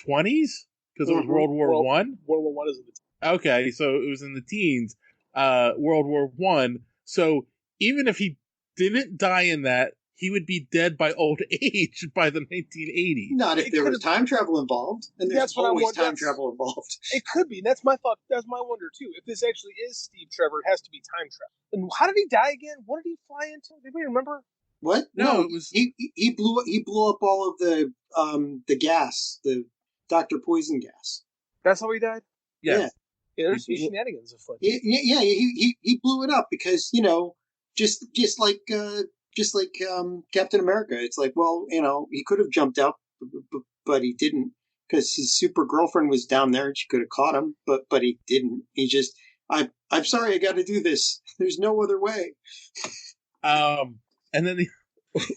20s? Because it was World War One? World War One is in the teens. Okay, so it was in the teens. World War One. So even if he didn't die in that, he would be dead by old age by the 1980s. Not if there was time travel involved. And there's always time travel involved. It could be. That's my thought. That's my wonder, too. If this actually is Steve Trevor, it has to be time travel. And how did he die again? What did he fly into? Did we remember? What? No, it was he blew up all of the gas, the Dr. Poison gas. That's how he died? Yeah. Yeah, there's some shenanigans afoot. Yeah, he blew it up because, just like Captain America. It's like, well, he could have jumped out, but he didn't because his super girlfriend was down there and she could have caught him, but he didn't. He just, I'm sorry, I got to do this. There's no other way. And then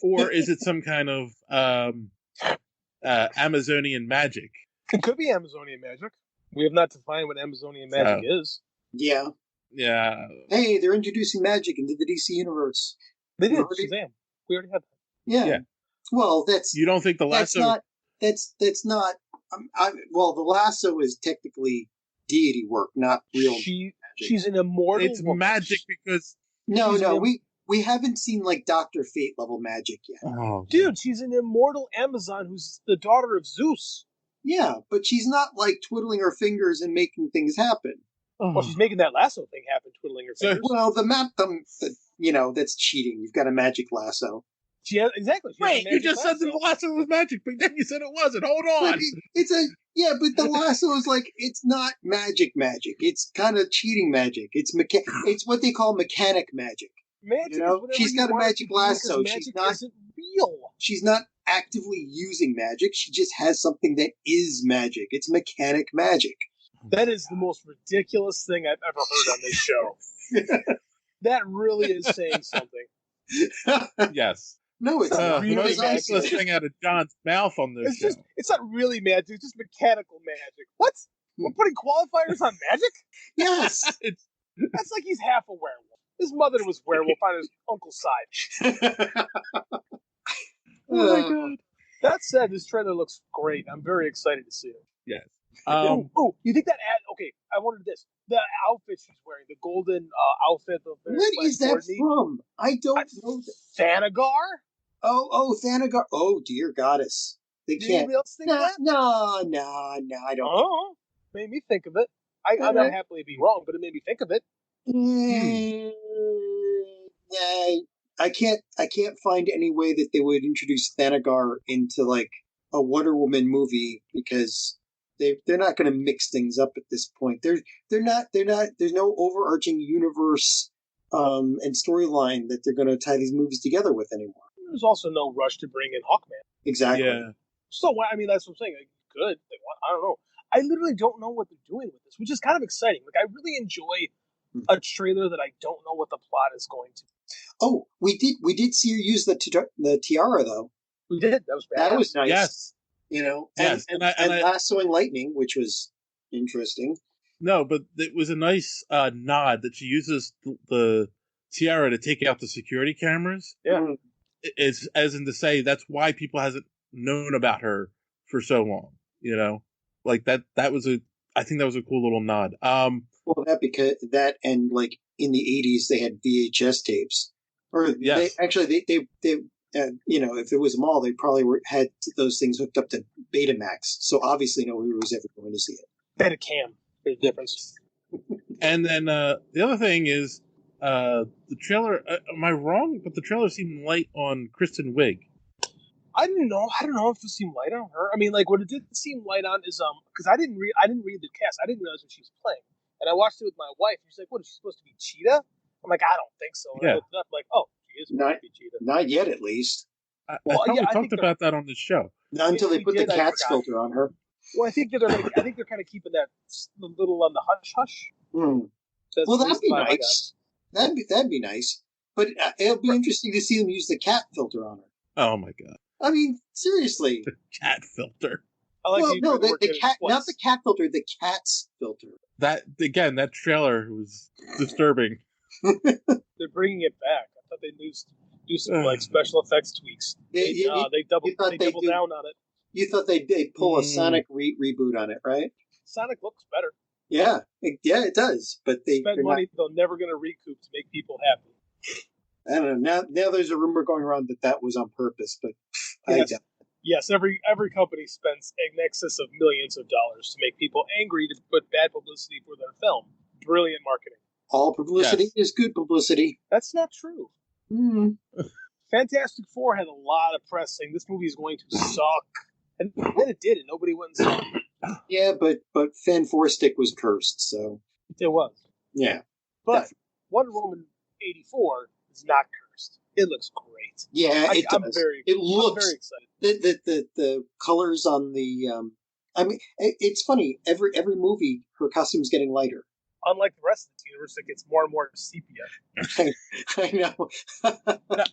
or is it some kind of Amazonian magic? It could be Amazonian magic. We have not defined what Amazonian magic is. Yeah. Yeah. Hey, they're introducing magic into the DC universe. They did. Shazam. We already had that. Yeah. Well, that's... You don't think the lasso... That's not... well, the lasso is technically deity work, not real magic. She's an immortal It's woman. magic because... No, we haven't seen, like, Dr. Fate level magic yet. Oh, dude, she's an immortal Amazon who's the daughter of Zeus. Yeah, but she's not, like, twiddling her fingers and making things happen. Well, she's making that lasso thing happen, twiddling her fingers. Well, that's cheating. You've got a magic lasso. Exactly. Wait, you just said the lasso was magic, but then you said it wasn't. Hold on. But the lasso is like, it's not magic. It's kind of cheating magic. It's what they call mechanic magic. Magic, she's got a magic lasso. Magic isn't real. She's not actively using magic. She just has something that is magic. It's mechanic magic. That is the most ridiculous thing I've ever heard on this show. That really is saying something. Yes. No, it's the most ridiculous thing out of John's mouth on this show. It's not really magic. It's just mechanical magic. What? We're putting qualifiers on magic? Yes. That's like he's half a werewolf. His mother was werewolf on his uncle's side. Oh my god. That said, this trailer looks great. I'm very excited to see it. Yes. You think that ad? Okay, I wondered this. The outfit she's wearing, the golden outfit. What is that from? I don't know. Thanagar? Oh, Thanagar. Oh, dear goddess. They Did can't. anybody else think that? No, I don't. Oh, made me think of it. I'm not happily be wrong, but it made me think of it. I can't find any way that they would introduce Thanagar into like a Wonder Woman movie because they're not going to mix things up at this point. They're not. There's no overarching universe and storyline that they're going to tie these movies together with anymore. There's also no rush to bring in Hawkman. Exactly. Yeah. So I mean, that's what I'm saying. Good. I don't know. I literally don't know what they're doing with this, which is kind of exciting. Like, I really enjoy a trailer that I don't know what the plot is going to be. Oh, we did see her use the tiara, though. We did. That was bad. That was nice. Yes. And lassoing lightning, which was interesting. No, but it was a nice nod that she uses the tiara to take out the security cameras. Yeah. It's as in to say that's why people hasn't known about her for so long. Like that was I think that was a cool little nod. Well, that and like in the 80s they had VHS tapes, or yes. they if it was a mall, they probably had those things hooked up to Betamax. So obviously nobody was ever going to see it. Betacam, there's a difference. And then the other thing is the trailer. Am I wrong? But the trailer seemed light on Kristen Wiig. I don't know if it seemed light on her. I mean, like what it did seem light on is because I didn't read the cast. I didn't realize what she was playing, and I watched it with my wife. And she's like, "What is she supposed to be, Cheetah?" I'm like, "I don't think so." And I looked it up, like, "Oh, she is supposed to be Cheetah." Not yet, at least. I thought we talked about that on the show. Not until they put the cat's filter on her. Well, I think they're kind of keeping that little on the hush hush. Well, that'd be nice. That'd be nice. But it'll be interesting to see them use the cat filter on her. Oh my god! I mean, seriously. The cat filter. The cat, not the cat filter, the cat's filter. That trailer was disturbing. They're bringing it back. I thought they'd do some like special effects tweaks. They doubled down on it. You thought they'd pull a Sonic reboot on it, right? Sonic looks better. Yeah, it does. But they spend money they're never going to recoup to make people happy. I don't know. Now there's a rumor going around that was on purpose, but yes, every company spends in excess of millions of dollars to make people angry to put bad publicity for their film. Brilliant marketing. All publicity is good publicity. That's not true. Fantastic Four had a lot of press saying this movie is going to suck, and then it did, and nobody went and saw it. Yeah, but Fan Four Stick was cursed, so it was. Yeah, but definitely. Wonder Woman 84 is not cursed. It looks great. Yeah, it does. I'm very excited. The colors on the I mean, it's funny. Every movie, her costume's getting lighter. unlike the rest of the universe, it gets more and more sepia. I know.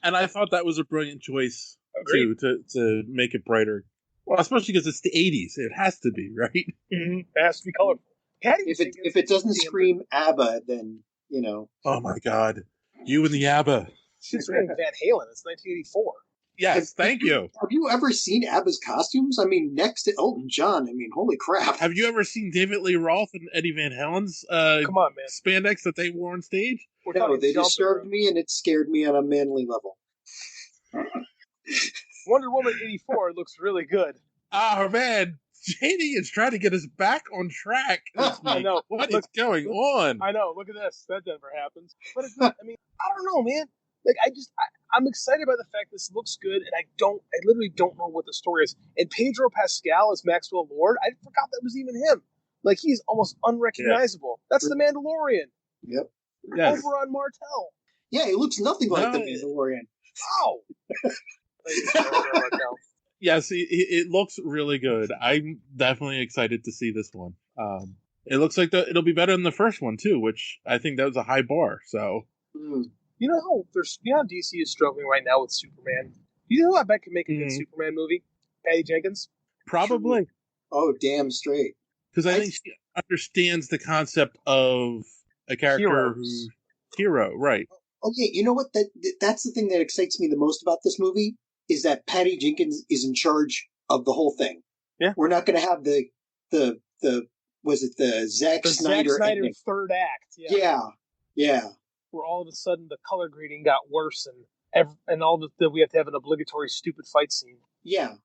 And I thought that was a brilliant choice too, to make it brighter. Well, especially because it's the 80s. It has to be, right? Mm-hmm. It has to be colorful. If it doesn't scream ABBA, then, you know. Oh my God. You and the ABBA. She's screaming Van Halen. It's 1984. Yes, thank you. Have you ever seen ABBA's costumes? I mean, next to Elton John, I mean, holy crap. Have you ever seen David Lee Roth and Eddie Van Halen's Come on, man. spandex that they wore on stage? No, they disturbed me and it scared me on a manly level. Wonder Woman 84 looks really good. Oh, man. JD is trying to get us back on track. I know. What is going on? I know. Look at this. That never happens. But it's not, I mean, I don't know, man. Like, I'm excited by the fact this looks good, and I literally don't know what the story is. And Pedro Pascal as Maxwell Lord, I forgot that was even him. Like, he's almost unrecognizable. Yeah. That's the Mandalorian. Yep. Yes. Over on Martell. Yeah, he looks nothing like the Mandalorian. Oh! Yes, it looks really good. I'm definitely excited to see this one. It looks like it'll be better than the first one, too, which I think that was a high bar, so... You know how DC is struggling right now with Superman? You know who I bet could make a good Superman movie? Patty Jenkins? Probably. Oh, damn straight. Because I think she understands the concept of a character who's hero, right? Okay, you know what? That's the thing that excites me the most about this movie, is that Patty Jenkins is in charge of the whole thing. Yeah. We're not going to have the Zack Snyder third act. Yeah. Where all of a sudden the color grading got worse and all that we have to have an obligatory stupid fight scene. Yeah,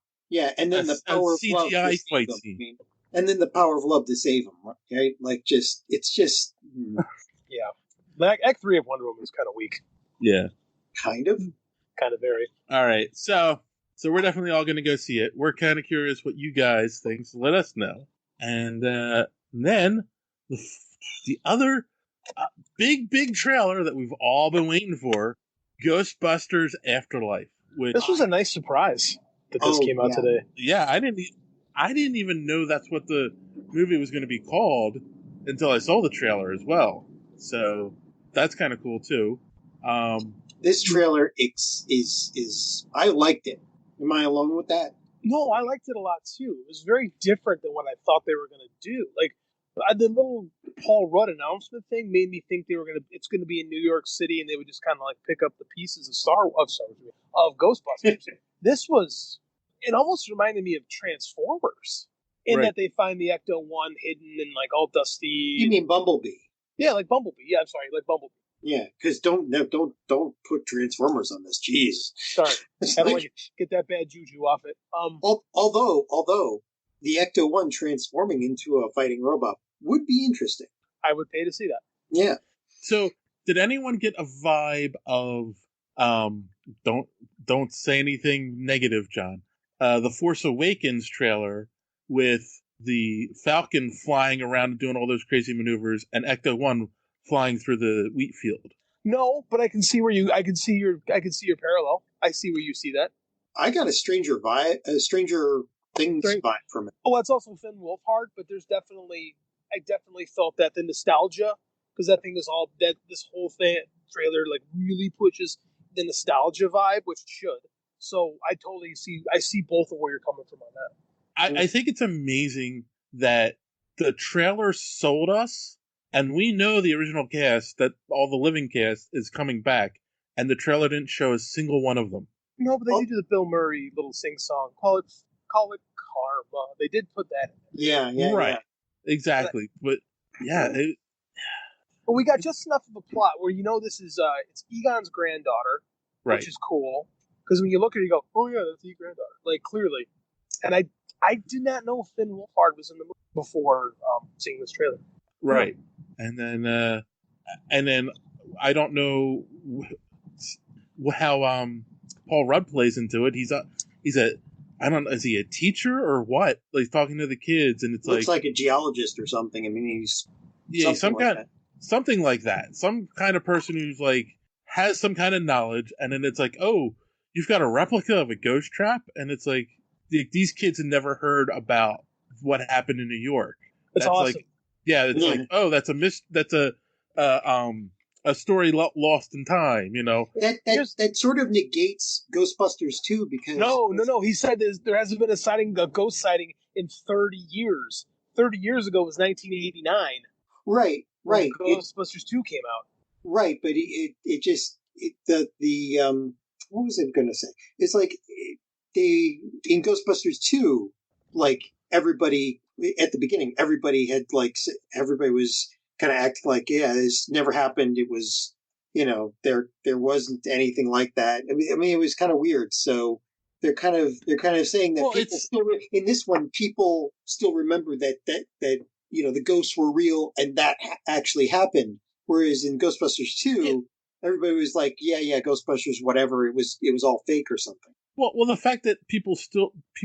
and then the power of love CGI fight scene. And then the power of love to save him, right? Like, it's just... Yeah. Like, Act 3 of Wonder Woman is kind of weak. Yeah. Kind of? Kind of very. All right, so we're definitely all going to go see it. We're kind of curious what you guys think, so let us know. And then the other... big trailer that we've all been waiting for, Ghostbusters Afterlife. This was a nice surprise that this came out today. Yeah, I didn't even know that's what the movie was going to be called until I saw the trailer as well. So that's kind of cool too. This trailer is I liked it. Am I alone with that? No, I liked it a lot too. It was very different than what I thought they were going to do. Like, the little Paul Rudd announcement thing made me think it's going to be in New York City, and they would just kind of like pick up the pieces of Ghostbusters. It almost reminded me of Transformers in that they find the Ecto-1 hidden and like all dusty. You mean Bumblebee? Yeah, like Bumblebee. Yeah, I'm sorry, like Bumblebee. Yeah, because don't put Transformers on this. Jeez. Sorry, I don't want to get that bad juju off it. Although the Ecto-1 transforming into a fighting robot would be interesting. I would pay to see that. Yeah. So, did anyone get a vibe of don't say anything negative, John? The Force Awakens trailer with the Falcon flying around and doing all those crazy maneuvers, and Ecto-1 flying through the wheat field. No, but I can see your parallel. I see where you see that. I got a Stranger Things vibe from it. Oh, that's also Finn Wolfhard, but I definitely felt that the nostalgia, because that thing is all that this whole thing trailer like really pushes the nostalgia vibe, which it should. So I see both of where you're coming from on that. I think it's amazing that the trailer sold us, and we know the original cast, that all the living cast is coming back, and the trailer didn't show a single one of them. No, but they did do the Bill Murray little sing song. Call it karma. They did put that in. Yeah. Right. Yeah. Exactly. But yeah. But we got just enough of a plot where this is it's Egon's granddaughter, which is cool. Because when you look at it, you go, oh yeah, that's Egon's granddaughter. Like, clearly. And I did not know Finn Wolfhard was in the movie before seeing this trailer. Right. And then I don't know how Paul Rudd plays into it. He's I don't know, is he a teacher or what? Like, talking to the kids, and it's looks like a geologist or something. I mean, he's something like that. Some kind of person who's like has some kind of knowledge, and then it's like, oh, you've got a replica of a ghost trap, and it's like these kids had never heard about what happened in New York. That's awesome. Like, Yeah, it's like, oh, that's a story lost in time, you know. That sort of negates Ghostbusters 2 because No. He said there hasn't been a ghost sighting in 30 years. 30 years ago was 1989. Right. When Ghostbusters 2 came out. Right, but what was I going to say? It's like in Ghostbusters 2, like everybody at the beginning, everybody was kind of acting like, yeah, this never happened. It was, there wasn't anything like that. I mean, it was kind of weird. So they're kind of saying that people still in this one, people still remember that the ghosts were real and that actually happened. Whereas in Ghostbusters 2, everybody was like, yeah, Ghostbusters, whatever. It was all fake or something. Well, the fact that people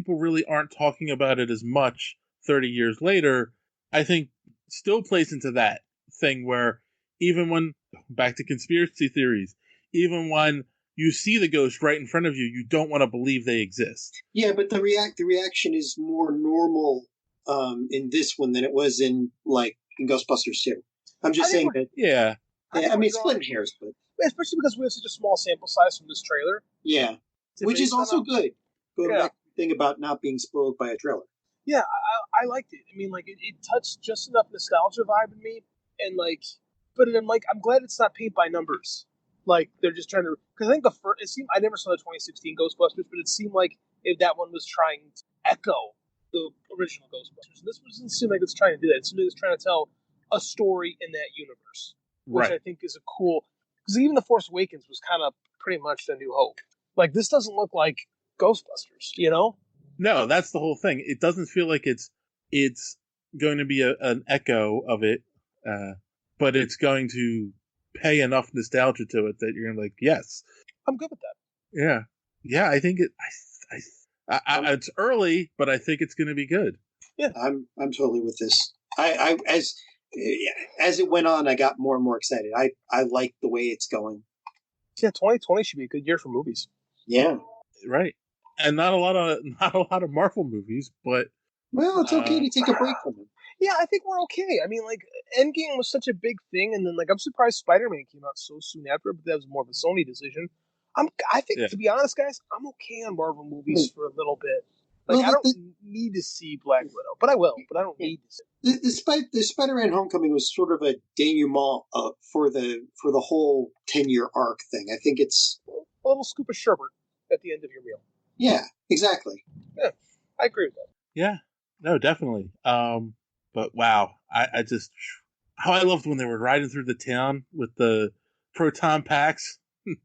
really aren't talking about it as much 30 years later, I think still plays into that thing where even when, back to conspiracy theories, even when you see the ghost right in front of you, you don't want to believe they exist. Yeah, but the reaction is more normal in this one than it was in Ghostbusters 2. I'm just saying that. Yeah. I mean, splitting hairs, but especially because we have such a small sample size from this trailer. Yeah, which is also good. Going back to the thing about not being spoiled by a trailer. Yeah, I liked it. I mean, it touched just enough nostalgia vibe in me, and but then I'm glad it's not paint by numbers. Like they're just trying to, because I think it seemed, I never saw the 2016 Ghostbusters, but it seemed like if that one was trying to echo the original Ghostbusters. And this doesn't seem like it's trying to do that. It seems like it's trying to tell a story in that universe, which I think is a cool. Because even The Force Awakens was kind of pretty much The New Hope. Like this doesn't look like Ghostbusters, you know? No, that's the whole thing. It doesn't feel like it's going to be an echo of it, but it's going to pay enough nostalgia to it that you're like, yes, I'm good with that. Yeah. I think it's early, but I think it's going to be good. Yeah, I'm totally with this. As it went on, I got more and more excited. I like the way it's going. Yeah, 2020 should be a good year for movies. Yeah, right. And not a lot of Marvel movies, but it's okay to take a break from them. Yeah, I think we're okay. I mean, Endgame was such a big thing, and then I'm surprised Spider-Man came out so soon after, but that was more of a Sony decision. I think to be honest, guys, I'm okay on Marvel movies for a little bit. I don't need to see Black Widow, but I will. But I don't need to see. The Spider-Man Homecoming was sort of a denouement for the whole 10-year arc thing. I think it's a little scoop of sherbet at the end of your meal. Yeah, exactly. Yeah, I agree with that. Yeah, no, definitely. But wow, I just how I loved when they were riding through the town with the proton packs.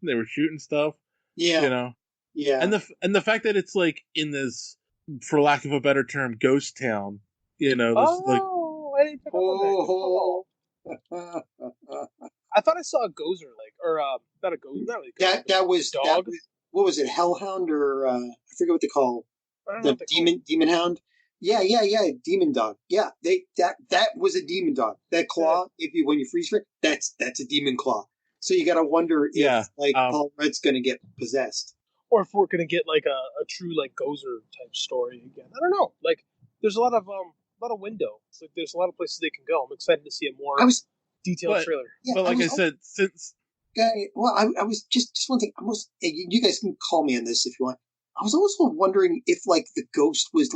They were shooting stuff. Yeah, you know. Yeah, and the fact that it's like in this, for lack of a better term, ghost town. You know. This, I didn't pick up on that. I thought I saw a gozer, not a gozer. Not really gozer, that was dog. That was, what was it, Hellhound or I forget what they call the demon hound? Yeah, demon dog. Yeah, that was a demon dog. That claw, when you freeze frame, that's a demon claw. So you got to wonder if Paul Rudd's going to get possessed, or if we're going to get a true gozer type story again. I don't know. There's a lot of window. There's a lot of places they can go. I'm excited to see a more detailed trailer. Yeah, but I said, since. Well, I was just one thing. You guys can call me on this if you want. I was also wondering if the ghost was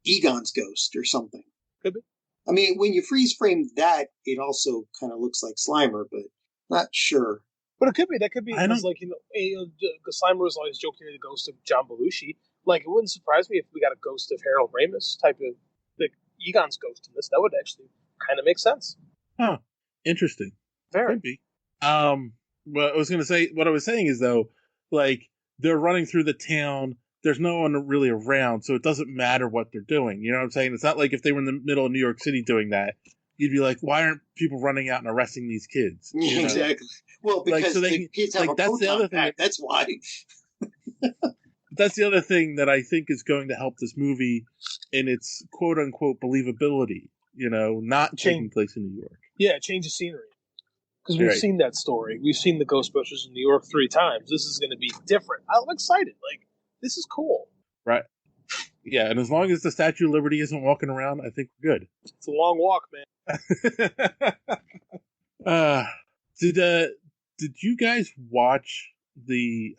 Egon's ghost or something. Could be. I mean, when you freeze frame that, it also kind of looks like Slimer, but not sure. But it could be. That could be because, Slimer was always joking to the ghost of John Belushi. It wouldn't surprise me if we got a ghost of Harold Ramis type of Egon's ghost in this. That would actually kind of make sense. Huh. Interesting. Very. Could be. What I was saying is though, they're running through the town. There's no one really around, so it doesn't matter what they're doing. You know what I'm saying? It's not like if they were in the middle of New York City doing that, you'd be like, why aren't people running out and arresting these kids? You know? Exactly. Well, because the kids have a proton pack. That's why. That's the other thing that I think is going to help this movie in its quote unquote believability. Not taking place in New York. Yeah, change of scenery. Because we've seen that story. We've seen the Ghostbusters in New York 3 times. This is going to be different. I'm excited. This is cool. Right. Yeah, and as long as the Statue of Liberty isn't walking around, I think we're good. It's a long walk, man. Did you guys watch the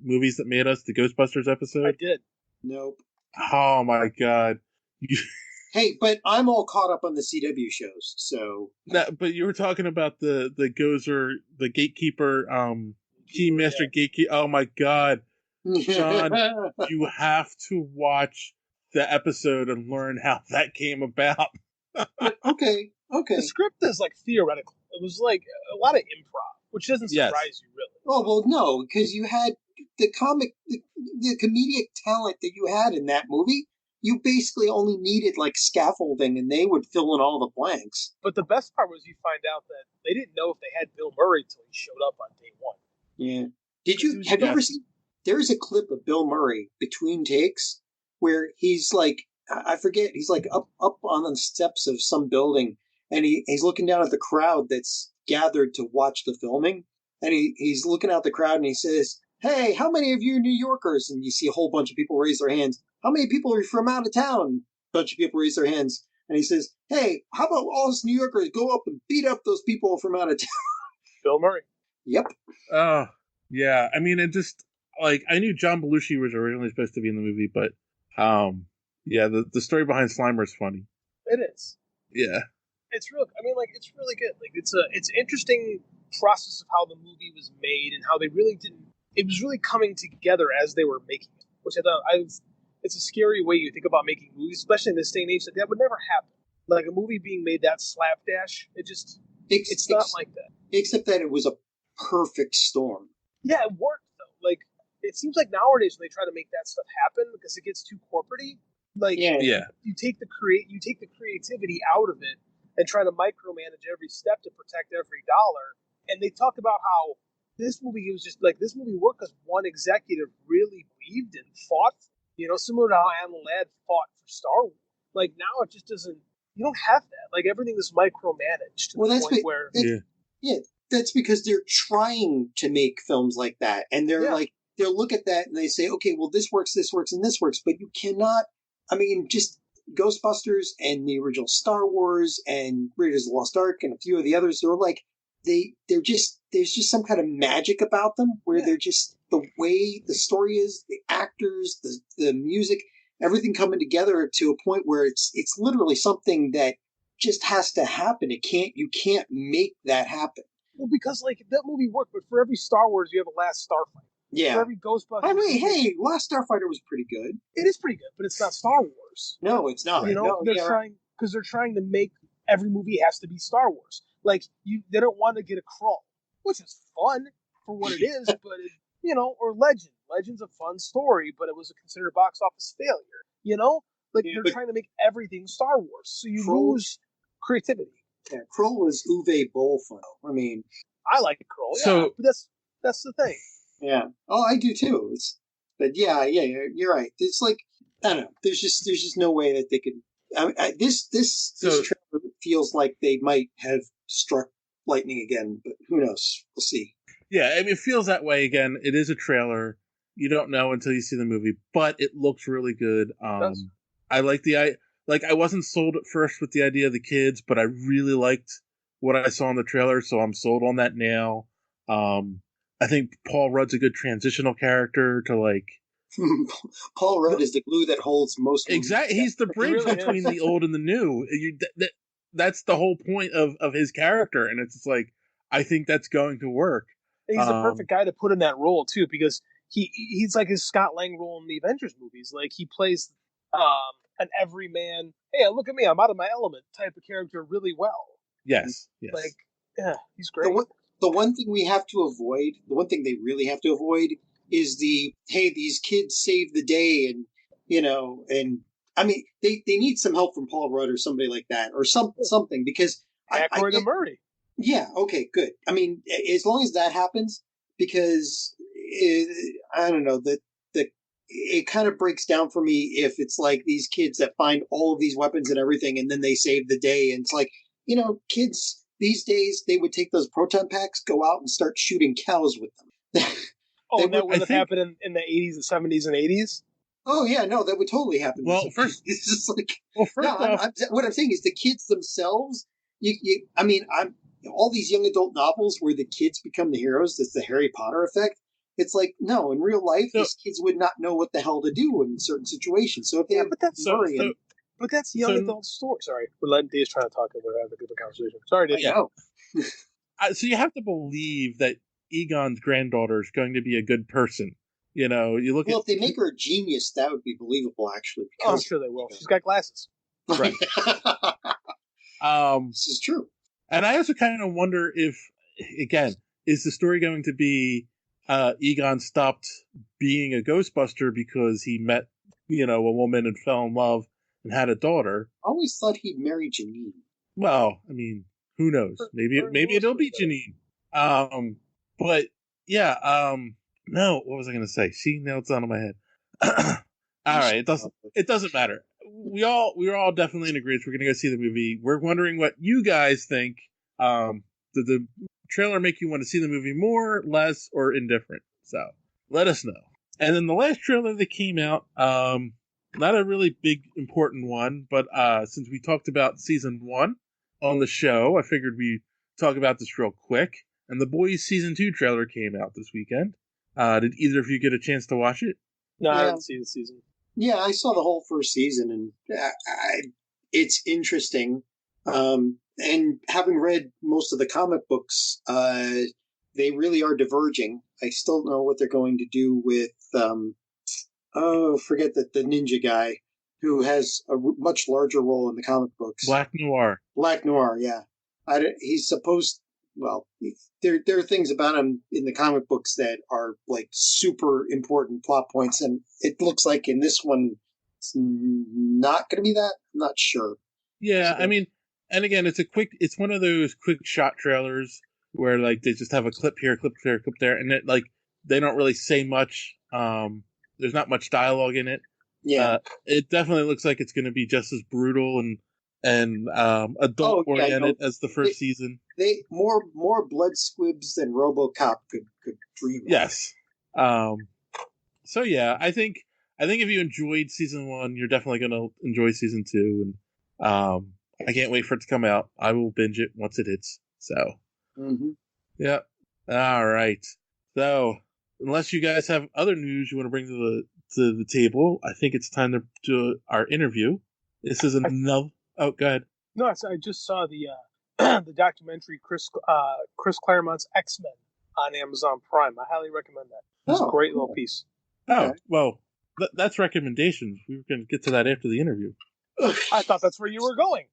movies that made us, the Ghostbusters episode? I did. Nope. Oh my god. Hey, but I'm all caught up on the CW shows, so. But you were talking about the Gozer, the gatekeeper, Keymaster gatekeeper. Oh my god. John, you have to watch the episode and learn how that came about. Okay. The script is like theoretical. It was like a lot of improv, which doesn't surprise you really. Oh, well, no, because you had the comedic talent that you had in that movie. You basically only needed like scaffolding, and they would fill in all the blanks. But the best part was you find out that they didn't know if they had Bill Murray till he showed up on day one. Yeah. Have you ever seen? There's a clip of Bill Murray between takes where he's like, I forget, he's like up on the steps of some building, and he's looking down at the crowd that's gathered to watch the filming, and he's looking out the crowd and he says, "Hey, how many of you are New Yorkers?" And you see a whole bunch of people raise their hands. "How many people are from out of town?" A bunch of people raise their hands. And he says, "Hey, how about all us New Yorkers go up and beat up those people from out of town?" Bill Murray. Yep. Yeah. I mean, it just, like, I knew John Belushi was originally supposed to be in the movie, but, yeah, the story behind Slimer is funny. It is. Yeah. It's real. I mean, like, it's really good. Like, it's interesting process of how the movie was made and how they really didn't. It was really coming together as they were making it, which I thought it's a scary way you think about making movies, especially in this day and age. That would never happen. Like a movie being made that slapdash, it's not like that. Except that it was a perfect storm. Yeah, it worked though. Like it seems like nowadays when they try to make that stuff happen because it gets too corporate-y, like you take the creativity out of it and try to micromanage every step to protect every dollar. And they talk about how this movie was just like this movie worked because one executive really believed and fought. You know, similar to how Alan Ladd fought for Star Wars. Like now, it just doesn't. You don't have that. Like everything is micromanaged to the point where. That's because they're trying to make films like that, and they're like they'll look at that and they say, okay, well this works, and this works, but you cannot. I mean, just Ghostbusters and the original Star Wars and Raiders of the Lost Ark and a few of the others. They're like they're just there's just some kind of magic about them where they're just the way the story is, the actors, the music, everything coming together to a point where it's literally something that just has to happen. You can't make that happen. Well, because like that movie worked, but for every Star Wars you have a Last Starfighter. Yeah. For every Ghostbusters. I mean, hey, Last Starfighter was pretty good. It is pretty good, but it's not Star Wars. No, it's not. You know, they're trying to make every movie has to be Star Wars. Like they don't want to get a crawl, which is fun for what it is, but or Legend. Legend's a fun story, but it was considered a box office failure. You know, like they're trying to make everything Star Wars, so you lose creativity. Yeah, Kroll was Uwe Boll fun. I mean, I like Kroll. So but that's the thing. Yeah. Oh, I do too. But you're right. It's like I don't know. There's just no way that they could. This trailer feels like they might have struck lightning again, but who knows? We'll see. Yeah, I mean, it feels that way again. It is a trailer. You don't know until you see the movie, but it looks really good. I like I wasn't sold at first with the idea of the kids, but I really liked what I saw in the trailer, so I'm sold on that now. I think Paul Rudd's a good transitional character to like. Paul Rudd is the glue that holds most. Exactly, he's the bridge between the old and the new. That's the whole point of his character, and it's just like I think that's going to work. He's the perfect guy to put in that role too, because he's like his Scott Lang role in the Avengers movies. Like he plays an everyman, hey, look at me, I'm out of my element type of character really well. Yes. Like, yeah, he's great. The one thing we have to avoid, the one thing they really have to avoid is hey, these kids save the day and I mean, they need some help from Paul Rudd or somebody like that or something because Aykroyd and Murray. Yeah, okay, good. I mean, as long as that happens, because I don't know, it kind of breaks down for me if it's like these kids that find all of these weapons and everything and then they save the day. And it's like, kids these days, they would take those proton packs, go out and start shooting cows with them. That would have happened in the 80s and 70s and 80s? Oh yeah, no, that would totally happen. Well, first, it's just like first off, what I'm saying is the kids themselves. All these young adult novels where the kids become the heroes. That's the Harry Potter effect. It's like, no, in real life, these kids would not know what the hell to do in certain situations. So if they have Murray but that's young adult story. Sorry, we're letting Dave's trying to talk and we're having a good conversation. Sorry, Dave. Yeah. So you have to believe that Egon's granddaughter is going to be a good person. You know, you look if they make her a genius, that would be believable, actually. Because, I'm sure they will. She's got glasses. Right. This is true. And I also kind of wonder if, again, is the story going to be Egon stopped being a Ghostbuster because he met, a woman and fell in love and had a daughter? I always thought he'd marry Janine. Well, I mean, who knows? Maybe it'll be Janine. But yeah, no, what was I going to say? See, now it's out of my head. All right, it doesn't matter. We're all definitely in agreement. We're going to go see the movie. We're wondering what you guys think. Did the trailer make you want to see the movie more, less, or indifferent? So let us know. And then the last trailer that came out, not a really big important one, but since we talked about season 1 on the show, I figured we'd talk about this real quick. And The Boys season 2 trailer came out this weekend. Did either of you get a chance to watch it? No, I didn't see the season. Yeah, I saw the whole first season, and it's interesting. And having read most of the comic books, they really are diverging. I still don't know what they're going to do with, forget that the ninja guy who has a much larger role in the comic books. Black Noir, yeah. He's supposed, there are things about him in the comic books that are like super important plot points, and it looks like in this one it's not going to be that. I'm not sure. Yeah, so, I mean, and again, it's one of those quick shot trailers where like they just have a clip here, clip there, clip there, and it, like they don't really say much. There's not much dialogue in it. Yeah, it definitely looks like it's going to be just as brutal and adult oriented as the first season. They more blood squibs than RoboCop could dream of. Yes. So yeah, I think if you enjoyed season 1, you're definitely going to enjoy season 2, and I can't wait for it to come out. I will binge it once it hits. So, yeah. All right. So, unless you guys have other news you want to bring to the table, I think it's time to do our interview. This is another. Oh, go ahead. No, I just saw the the documentary Chris Claremont's X-Men on Amazon Prime. I highly recommend that. It's a great little piece. Oh, well, that's recommendations. We were going to get to that after the interview. I thought that's where you were going.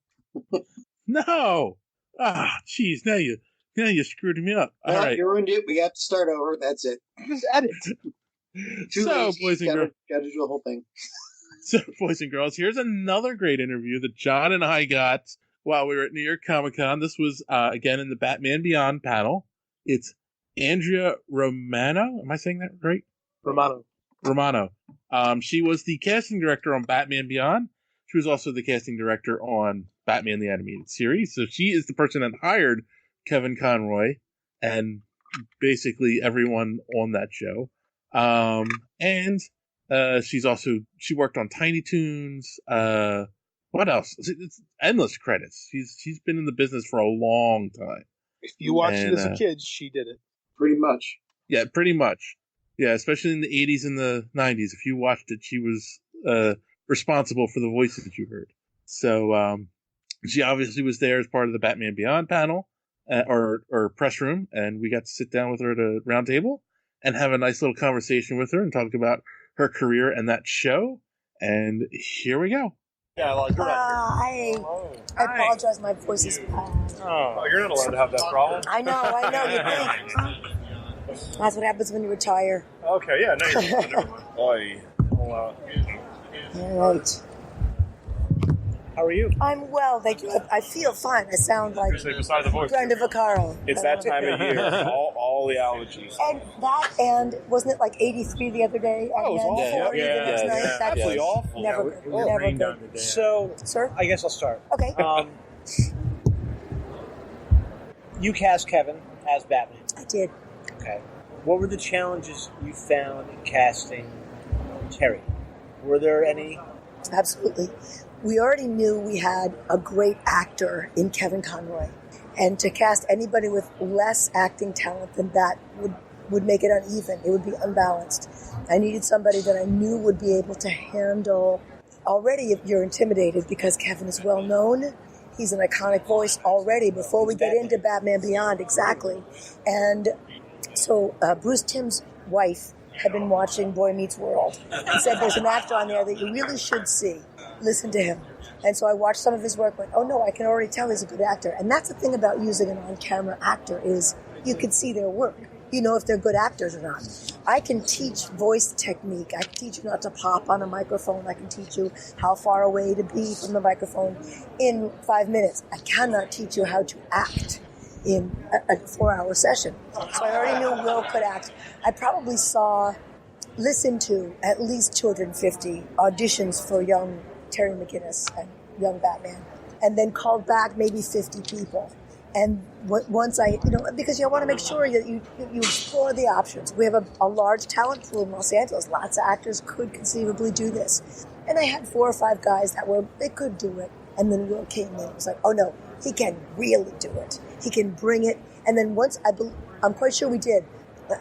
No. Jeez, now you screwed me up. All right. You ruined it. We have to start over. That's it. Just edit. So, boys and girls, got to do the whole thing. So, boys and girls, here's another great interview that John and I got while we were at New York Comic Con. This was again in the Batman Beyond panel. It's Andrea Romano. Am I saying that right? Romano. She was the casting director on Batman Beyond. She was also the casting director on Batman the Animated Series. So she is the person that hired Kevin Conroy and basically everyone on that show. And she worked on Tiny Toons. What else? It's endless credits. She's been in the business for a long time. If you watched it as a kid, she did it. Pretty much. Yeah, pretty much. Yeah, especially in the 80s and the 90s. If you watched it, she was responsible for the voices that you heard. So she obviously was there as part of the Batman Beyond panel or press room, and we got to sit down with her at a round table and have a nice little conversation with her and talk about her career and that show. And here we go. Yeah, I apologize. My voice is bad. Oh, you're not allowed to have that problem. I know. You think. That's what happens when you retire. Okay, yeah, no, you're fine. Never mind. Boy. All right. How are you? I'm well, thank you. I feel fine. I sound like beside the voice. Brenda Vaccaro. It's that time of year. All the allergies. And wasn't it like 83 the other day? Oh, it was awful. 40 the next night. That's absolutely awful. Never good. So, sir, I guess I'll start. Okay. You cast Kevin as Batman. I did. Okay. What were the challenges you found in casting Terry? Were there any? Absolutely. We already knew we had a great actor in Kevin Conroy. And to cast anybody with less acting talent than that would make it uneven. It would be unbalanced. I needed somebody that I knew would be able to handle. Already, if you're intimidated because Kevin is well known, he's an iconic voice already before we get into Batman Beyond, exactly. And so Bruce Timm's wife had been watching Boy Meets World and said, there's an actor on there that you really should see. Listen to him. And so I watched some of his work, went, oh no, I can already tell he's a good actor. And that's the thing about using an on-camera actor is you can see their work. You know if they're good actors or not. I can teach voice technique. I can teach you not to pop on a microphone. I can teach you how far away to be from the microphone in 5 minutes. I cannot teach you how to act in a 4-hour session. So I already knew Will could act. I probably listened to at least 250 auditions for young Terry McGinnis and young Batman, and then called back maybe 50 people. And once because you want to make sure that you explore the options. We have a large talent pool in Los Angeles. Lots of actors could conceivably do this. And I had 4 or 5 guys they could do it. And then Will came in. It was like, oh no, he can really do it. He can bring it. And then once I'm quite sure we did,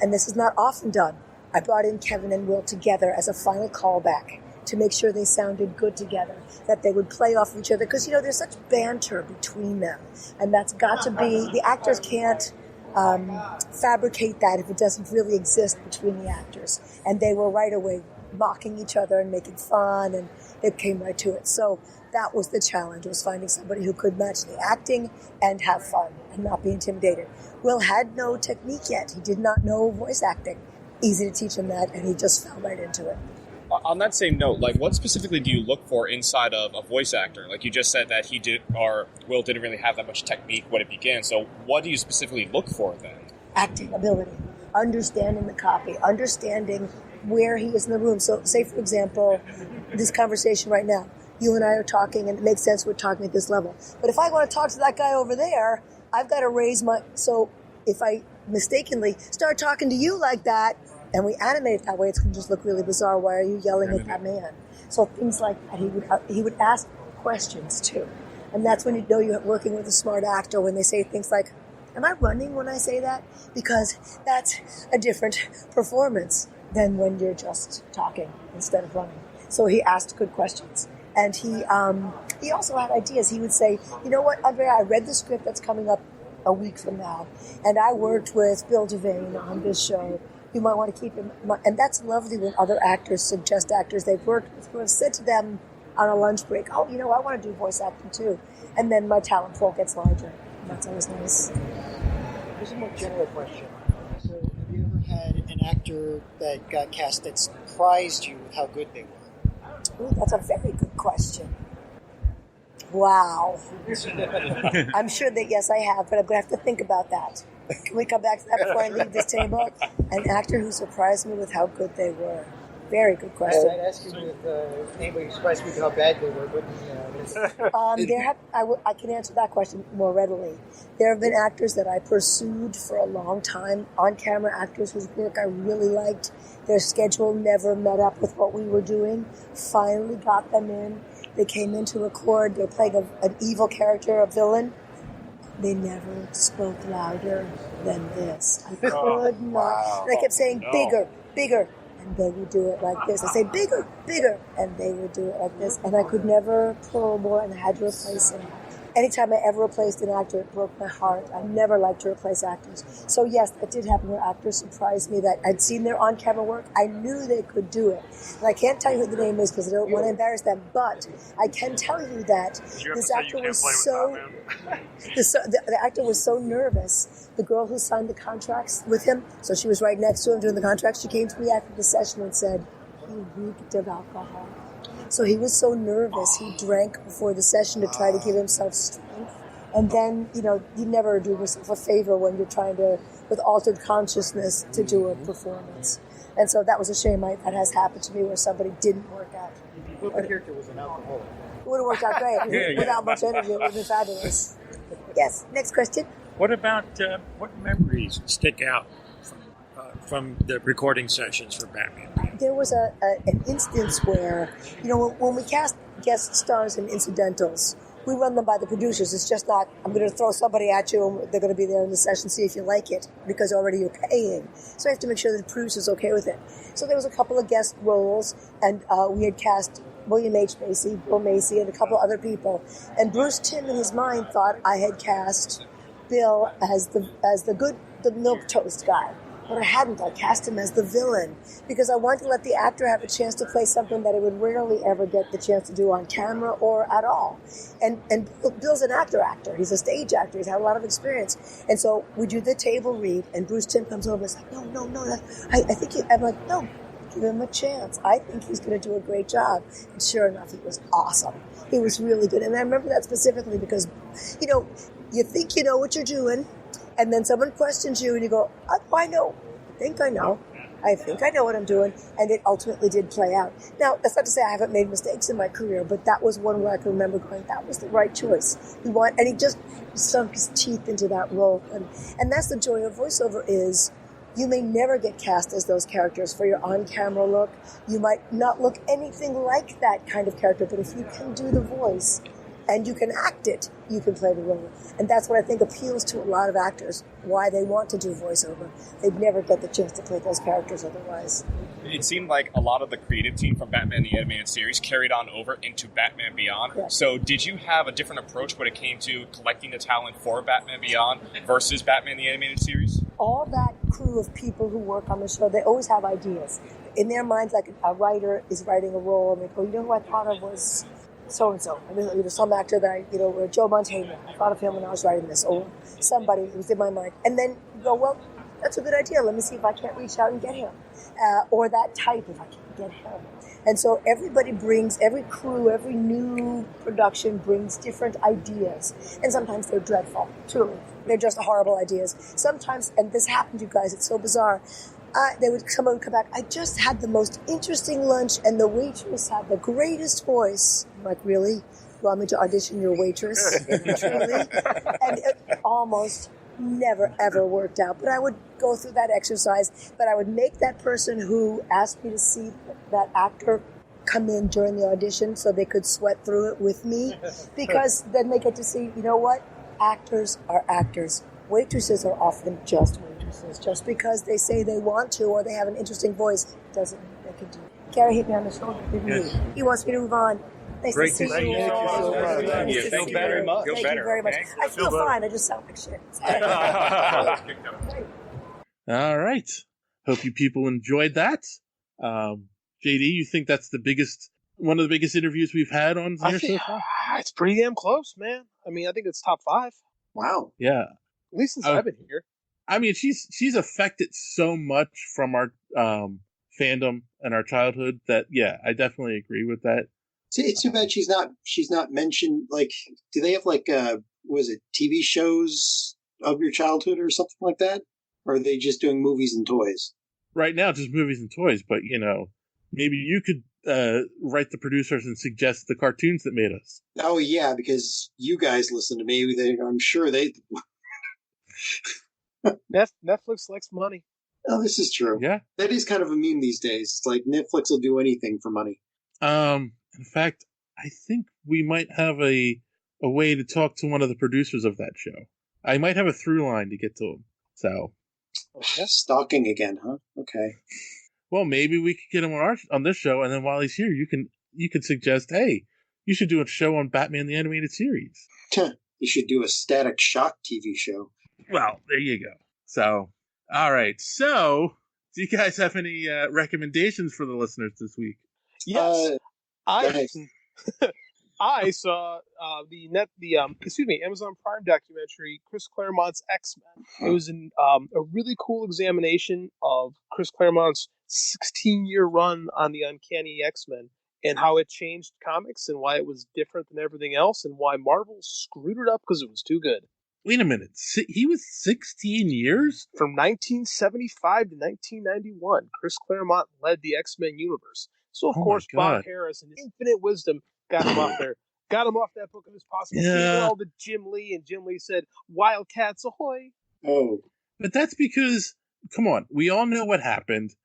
and this is not often done, I brought in Kevin and Will together as a final callback to make sure they sounded good together, that they would play off of each other. Because, there's such banter between them. And that's got to be, the actors can't fabricate that if it doesn't really exist between the actors. And they were right away mocking each other and making fun, and it came right to it. So that was the challenge, was finding somebody who could match the acting and have fun and not be intimidated. Will had no technique yet. He did not know voice acting. Easy to teach him that, and he just fell right into it. On that same note, what specifically do you look for inside of a voice actor? Like you just said that Will didn't really have that much technique when it began. So what do you specifically look for then? Acting ability, understanding the copy, understanding where he is in the room. So say, for example, this conversation right now, you and I are talking, and it makes sense we're talking at this level. But if I want to talk to that guy over there, I've got to raise so if I mistakenly start talking to you like that, and we animate it that way, it's going to just look really bizarre. Why are you yelling at that man? So things like that. He would ask questions too. And that's when you know you're working with a smart actor, when they say things like, am I running when I say that? Because that's a different performance than when you're just talking instead of running. So he asked good questions. And he also had ideas. He would say, you know what, Andrea, I read the script that's coming up a week from now, and I worked with Bill Devane on this show. You might want to keep him. And that's lovely when other actors suggest actors they've worked with who have said to them on a lunch break, oh, I want to do voice acting too. And then my talent pool gets larger. And that's always nice. Here's a more general question. So have you ever had an actor that got cast that surprised you with how good they were? Ooh, that's a very good question. Wow. I'm sure that, yes, I have, but I'm going to have to think about that. Can we come back to that before I leave this table? An actor who surprised me with how good they were. Very good question. I'd ask you if anybody surprised me with how bad they were, but I can answer that question more readily. There have been actors that I pursued for a long time, on-camera actors whose work I really liked. Their schedule never met up with what we were doing. Finally got them in. They came in to record. They were playing an evil character, a villain. They never spoke louder than this. I could not. Wow. And I kept saying, bigger, bigger. And they would do it like this. I say, bigger, bigger. And they would do it like this. And I could never pull more, and I had to replace him. Anytime I ever replaced an actor, it broke my heart. I never liked to replace actors. So yes, that did happen where actors surprised me that I'd seen their on-camera work. I knew they could do it. And I can't tell you who the name is because I don't want to embarrass them, but I can tell you that this actor was the actor was so nervous. The girl who signed the contracts with him, so she was right next to him doing the contracts, she came to me after the session and said, he reeked of alcohol. So he was so nervous, he drank before the session to try to give himself strength. And then, you never do yourself a favor when you're trying to, with altered consciousness, to do a performance. And so that was a shame that has happened to me where somebody didn't work out. Well, the character was an alcoholic. It would have worked out great. Without much energy, it would have been fabulous. Yes, next question. What about, what memories stick out from the recording sessions for Batman? There was an instance where, when we cast guest stars and incidentals, we run them by the producers. It's just not, I'm going to throw somebody at you and they're going to be there in the session, see if you like it, because already you're paying. So I have to make sure the producer's okay with it. So there was a couple of guest roles, and we had cast William H. Macy, Bill Macy, and a couple other people. And Bruce Timm, in his mind, thought I had cast Bill as the milk toast guy. But I hadn't. I cast him as the villain because I wanted to let the actor have a chance to play something that he would rarely ever get the chance to do on camera or at all. And Bill's an actor. He's a stage actor. He's had a lot of experience. And so we do the table read, and Bruce Timm comes over and says, no, I think I'm like, no, give him a chance. I think he's going to do a great job. And sure enough, he was awesome. He was really good. And I remember that specifically because, you think you know what you're doing, and then someone questions you, and you go, I know. I think I know. I think I know what I'm doing. And it ultimately did play out. Now, that's not to say I haven't made mistakes in my career, but that was one where I can remember going, that was the right choice. And he just sunk his teeth into that role. And that's the joy of voiceover is you may never get cast as those characters for your on-camera look. You might not look anything like that kind of character, but if you can do the voice and you can act it, you can play the role. And that's what I think appeals to a lot of actors, why they want to do voiceover. They'd never get the chance to play those characters otherwise. It seemed like a lot of the creative team from Batman the Animated Series carried on over into Batman Beyond. Yeah. So did you have a different approach when it came to collecting the talent for Batman Beyond versus Batman the Animated Series? All that crew of people who work on the show, they always have ideas. In their minds, like a writer is writing a role, and they go, who I thought of was so-and-so. I mean, some actor that Joe Montana. I thought of him when I was writing this, or somebody who was in my mind. And then you go, well, that's a good idea. Let me see if I can't reach out and get him. Or that type, if I can't get him. And so everybody brings, every crew, every new production brings different ideas. And sometimes they're dreadful, truly. They're just horrible ideas. Sometimes, and this happened, you guys, it's so bizarre, someone would come back, I just had the most interesting lunch, and the waitress had the greatest voice. I'm like, really? You want me to audition your waitress? Truly? And it almost never, ever worked out. But I would go through that exercise, but I would make that person who asked me to see that actor come in during the audition so they could sweat through it with me, because then they get to see, what? Actors are actors. Waitresses are often just waitresses. Just because they say they want to or they have an interesting voice doesn't mean they can do it. Gary hit me on the shoulder, didn't he? He wants me to move on. Nice to see you. Thank you so much. Thank you. Thank you very much. Thank you very much. I feel fine. I just sound like shit. All right. Hope you people enjoyed that. JD, you think that's one of the biggest interviews we've had on here so far? It's pretty damn close, man. I mean, I think it's top 5. Wow. Yeah. At least since I've been here. I mean, she's affected so much from our fandom and our childhood that, yeah, I definitely agree with that. It's too bad she's not mentioned. Like, do they have TV shows of your childhood or something like that? Or are they just doing movies and toys? Right now, just movies and toys, but maybe you could write the producers and suggest the cartoons that made us. Oh yeah, because you guys listen to me. I'm sure they. Netflix likes money. Oh, this is true. Yeah, that is kind of a meme these days. It's like Netflix will do anything for money. In fact, I think we might have a way to talk to one of the producers of that show. I might have a through line to get to him. So, stalking again, huh? Okay. Well, maybe we could get him on this show, and then while he's here, you can suggest, hey, you should do a show on Batman the Animated Series. You should do a Static Shock TV show. Well, there you go. So, all right. So, do you guys have any recommendations for the listeners this week? Yes, I saw the Amazon Prime documentary Chris Claremont's X-Men. It was a really cool examination of Chris Claremont's 16-year run on the Uncanny X-Men and how it changed comics and why it was different than everything else and why Marvel screwed it up because it was too good. Wait a minute. He was 16 years? From 1975 to 1991, Chris Claremont led the X-Men universe. So, of course, Bob Harris and his infinite wisdom got him off there. Got him off that book if it's possible. Yeah. He all to Jim Lee, and Jim Lee said, Wildcats ahoy. Oh. But that's because come on, we all know what happened.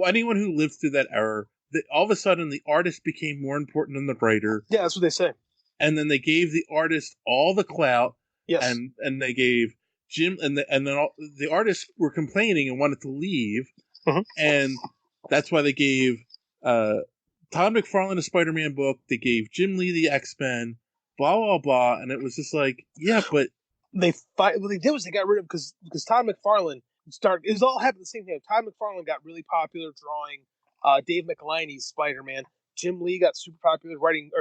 Anyone who lived through that era, all of a sudden the artist became more important than the writer. Yeah, that's what they say. And then they gave the artist all the clout. Yes. And they gave Jim, and then the artists were complaining and wanted to leave. And that's why they gave Todd McFarlane a Spider-Man book. They gave Jim Lee the X-Men, blah, blah, blah. And it was just like, yeah, but... What they did was they got rid of, because Todd McFarlane started, it was all happened at the same time. Todd McFarlane got really popular drawing Dave McElhinney's Spider-Man. Jim Lee got super popular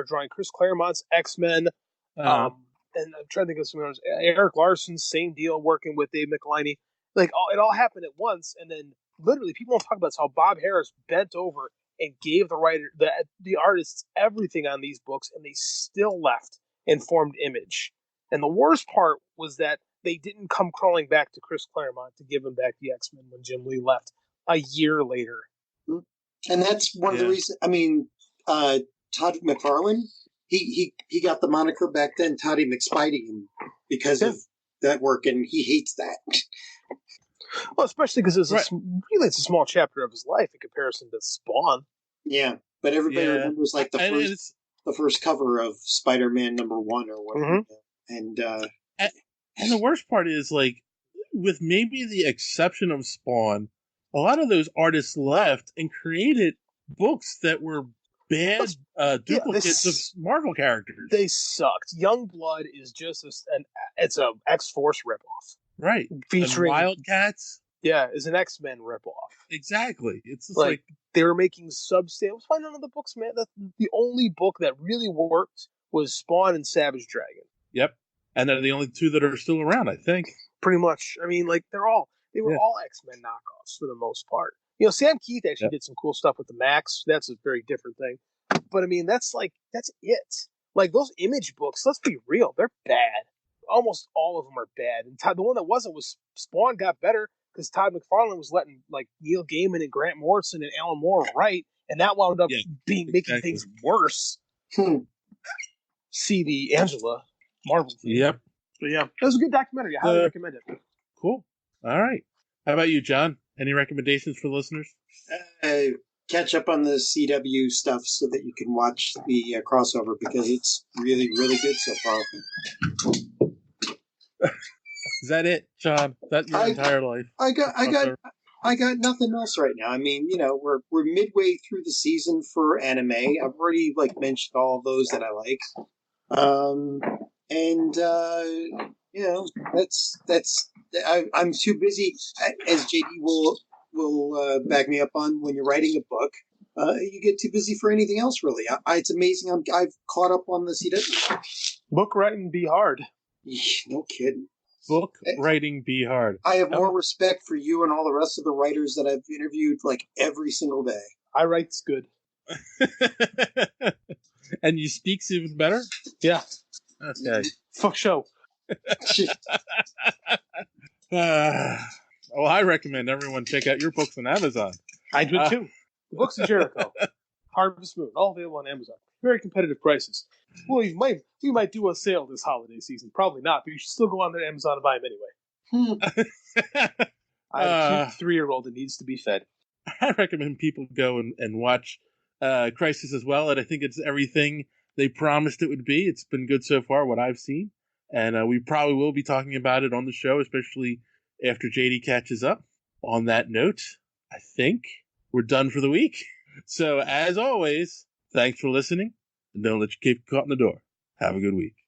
drawing Chris Claremont's X-Men. And I'm trying to think of some others. Eric Larson, same deal, working with Dave McElhinney. Like, it all happened at once, and then literally people don't talk about this, how Bob Harris bent over and gave the artists everything on these books, and they still left and formed Image. And the worst part was that they didn't come crawling back to Chris Claremont to give him back the X-Men when Jim Lee left a year later. And that's one of the reasons. I mean, Todd McFarlane, he got the moniker back then, Toddy McSpidey, because of that work, and he hates that. Well, especially because it's a small chapter of his life in comparison to Spawn. Yeah, but everybody remembers like the first cover of Spider-Man #1 or whatever. And the worst part is, like, with maybe the exception of Spawn, a lot of those artists left and created books that were bad duplicates of Marvel characters. They sucked. Youngblood is just it's a X-Force ripoff. Right. Featuring and Wildcats. Yeah, is an X-Men ripoff. Exactly. It's just like they were making substance. Find none of the books, man. That's the only book that really worked was Spawn and Savage Dragon. Yep. And they're the only two that are still around, I think. Pretty much. I mean, like, they were all X-Men knockoffs for the most part. You know, Sam Keith actually did some cool stuff with the Max. That's a very different thing. But I mean, that's it. Like, those Image books, let's be real, they're bad. Almost all of them are bad. And the one that wasn't was Spawn got better because Todd McFarlane was letting, like, Neil Gaiman and Grant Morrison and Alan Moore write, and that wound up making things worse. See the Angela Marvel thing. Yep. But yeah, it was a good documentary. I highly recommend it. Cool. All right. How about you, John? Any recommendations for listeners? Catch up on the CW stuff so that you can watch the crossover, because it's really, really good so far. Is that it, John? Is that your entire life? I got nothing else right now. I mean, you know, we're midway through the season for anime. I've already mentioned all of those that I like. You know, I'm too busy, as JD will back me up on. When you're writing a book, you get too busy for anything else, really. It's amazing. I've caught up on the CW. Book writing be hard. No kidding. Book writing be hard. I have more respect for you and all the rest of the writers that I've interviewed every single day. I write's good. And you speak's even better? Yeah. Okay. Fuck show. Well, I recommend everyone check out your books on Amazon. I do too. The Books of Jericho, Harvest Moon, all available on Amazon. Very competitive prices. Well, we might do a sale this holiday season. Probably not, but you should still go on there to Amazon and buy them anyway. I have a cute 3-year-old that needs to be fed. I recommend people go and watch Crisis as well, and I think it's everything they promised it would be. It's been good so far, what I've seen, and we probably will be talking about it on the show, especially after JD catches up. On that note, I think we're done for the week. So, as always, thanks for listening, and don't let your cape be caught in the door. Have a good week.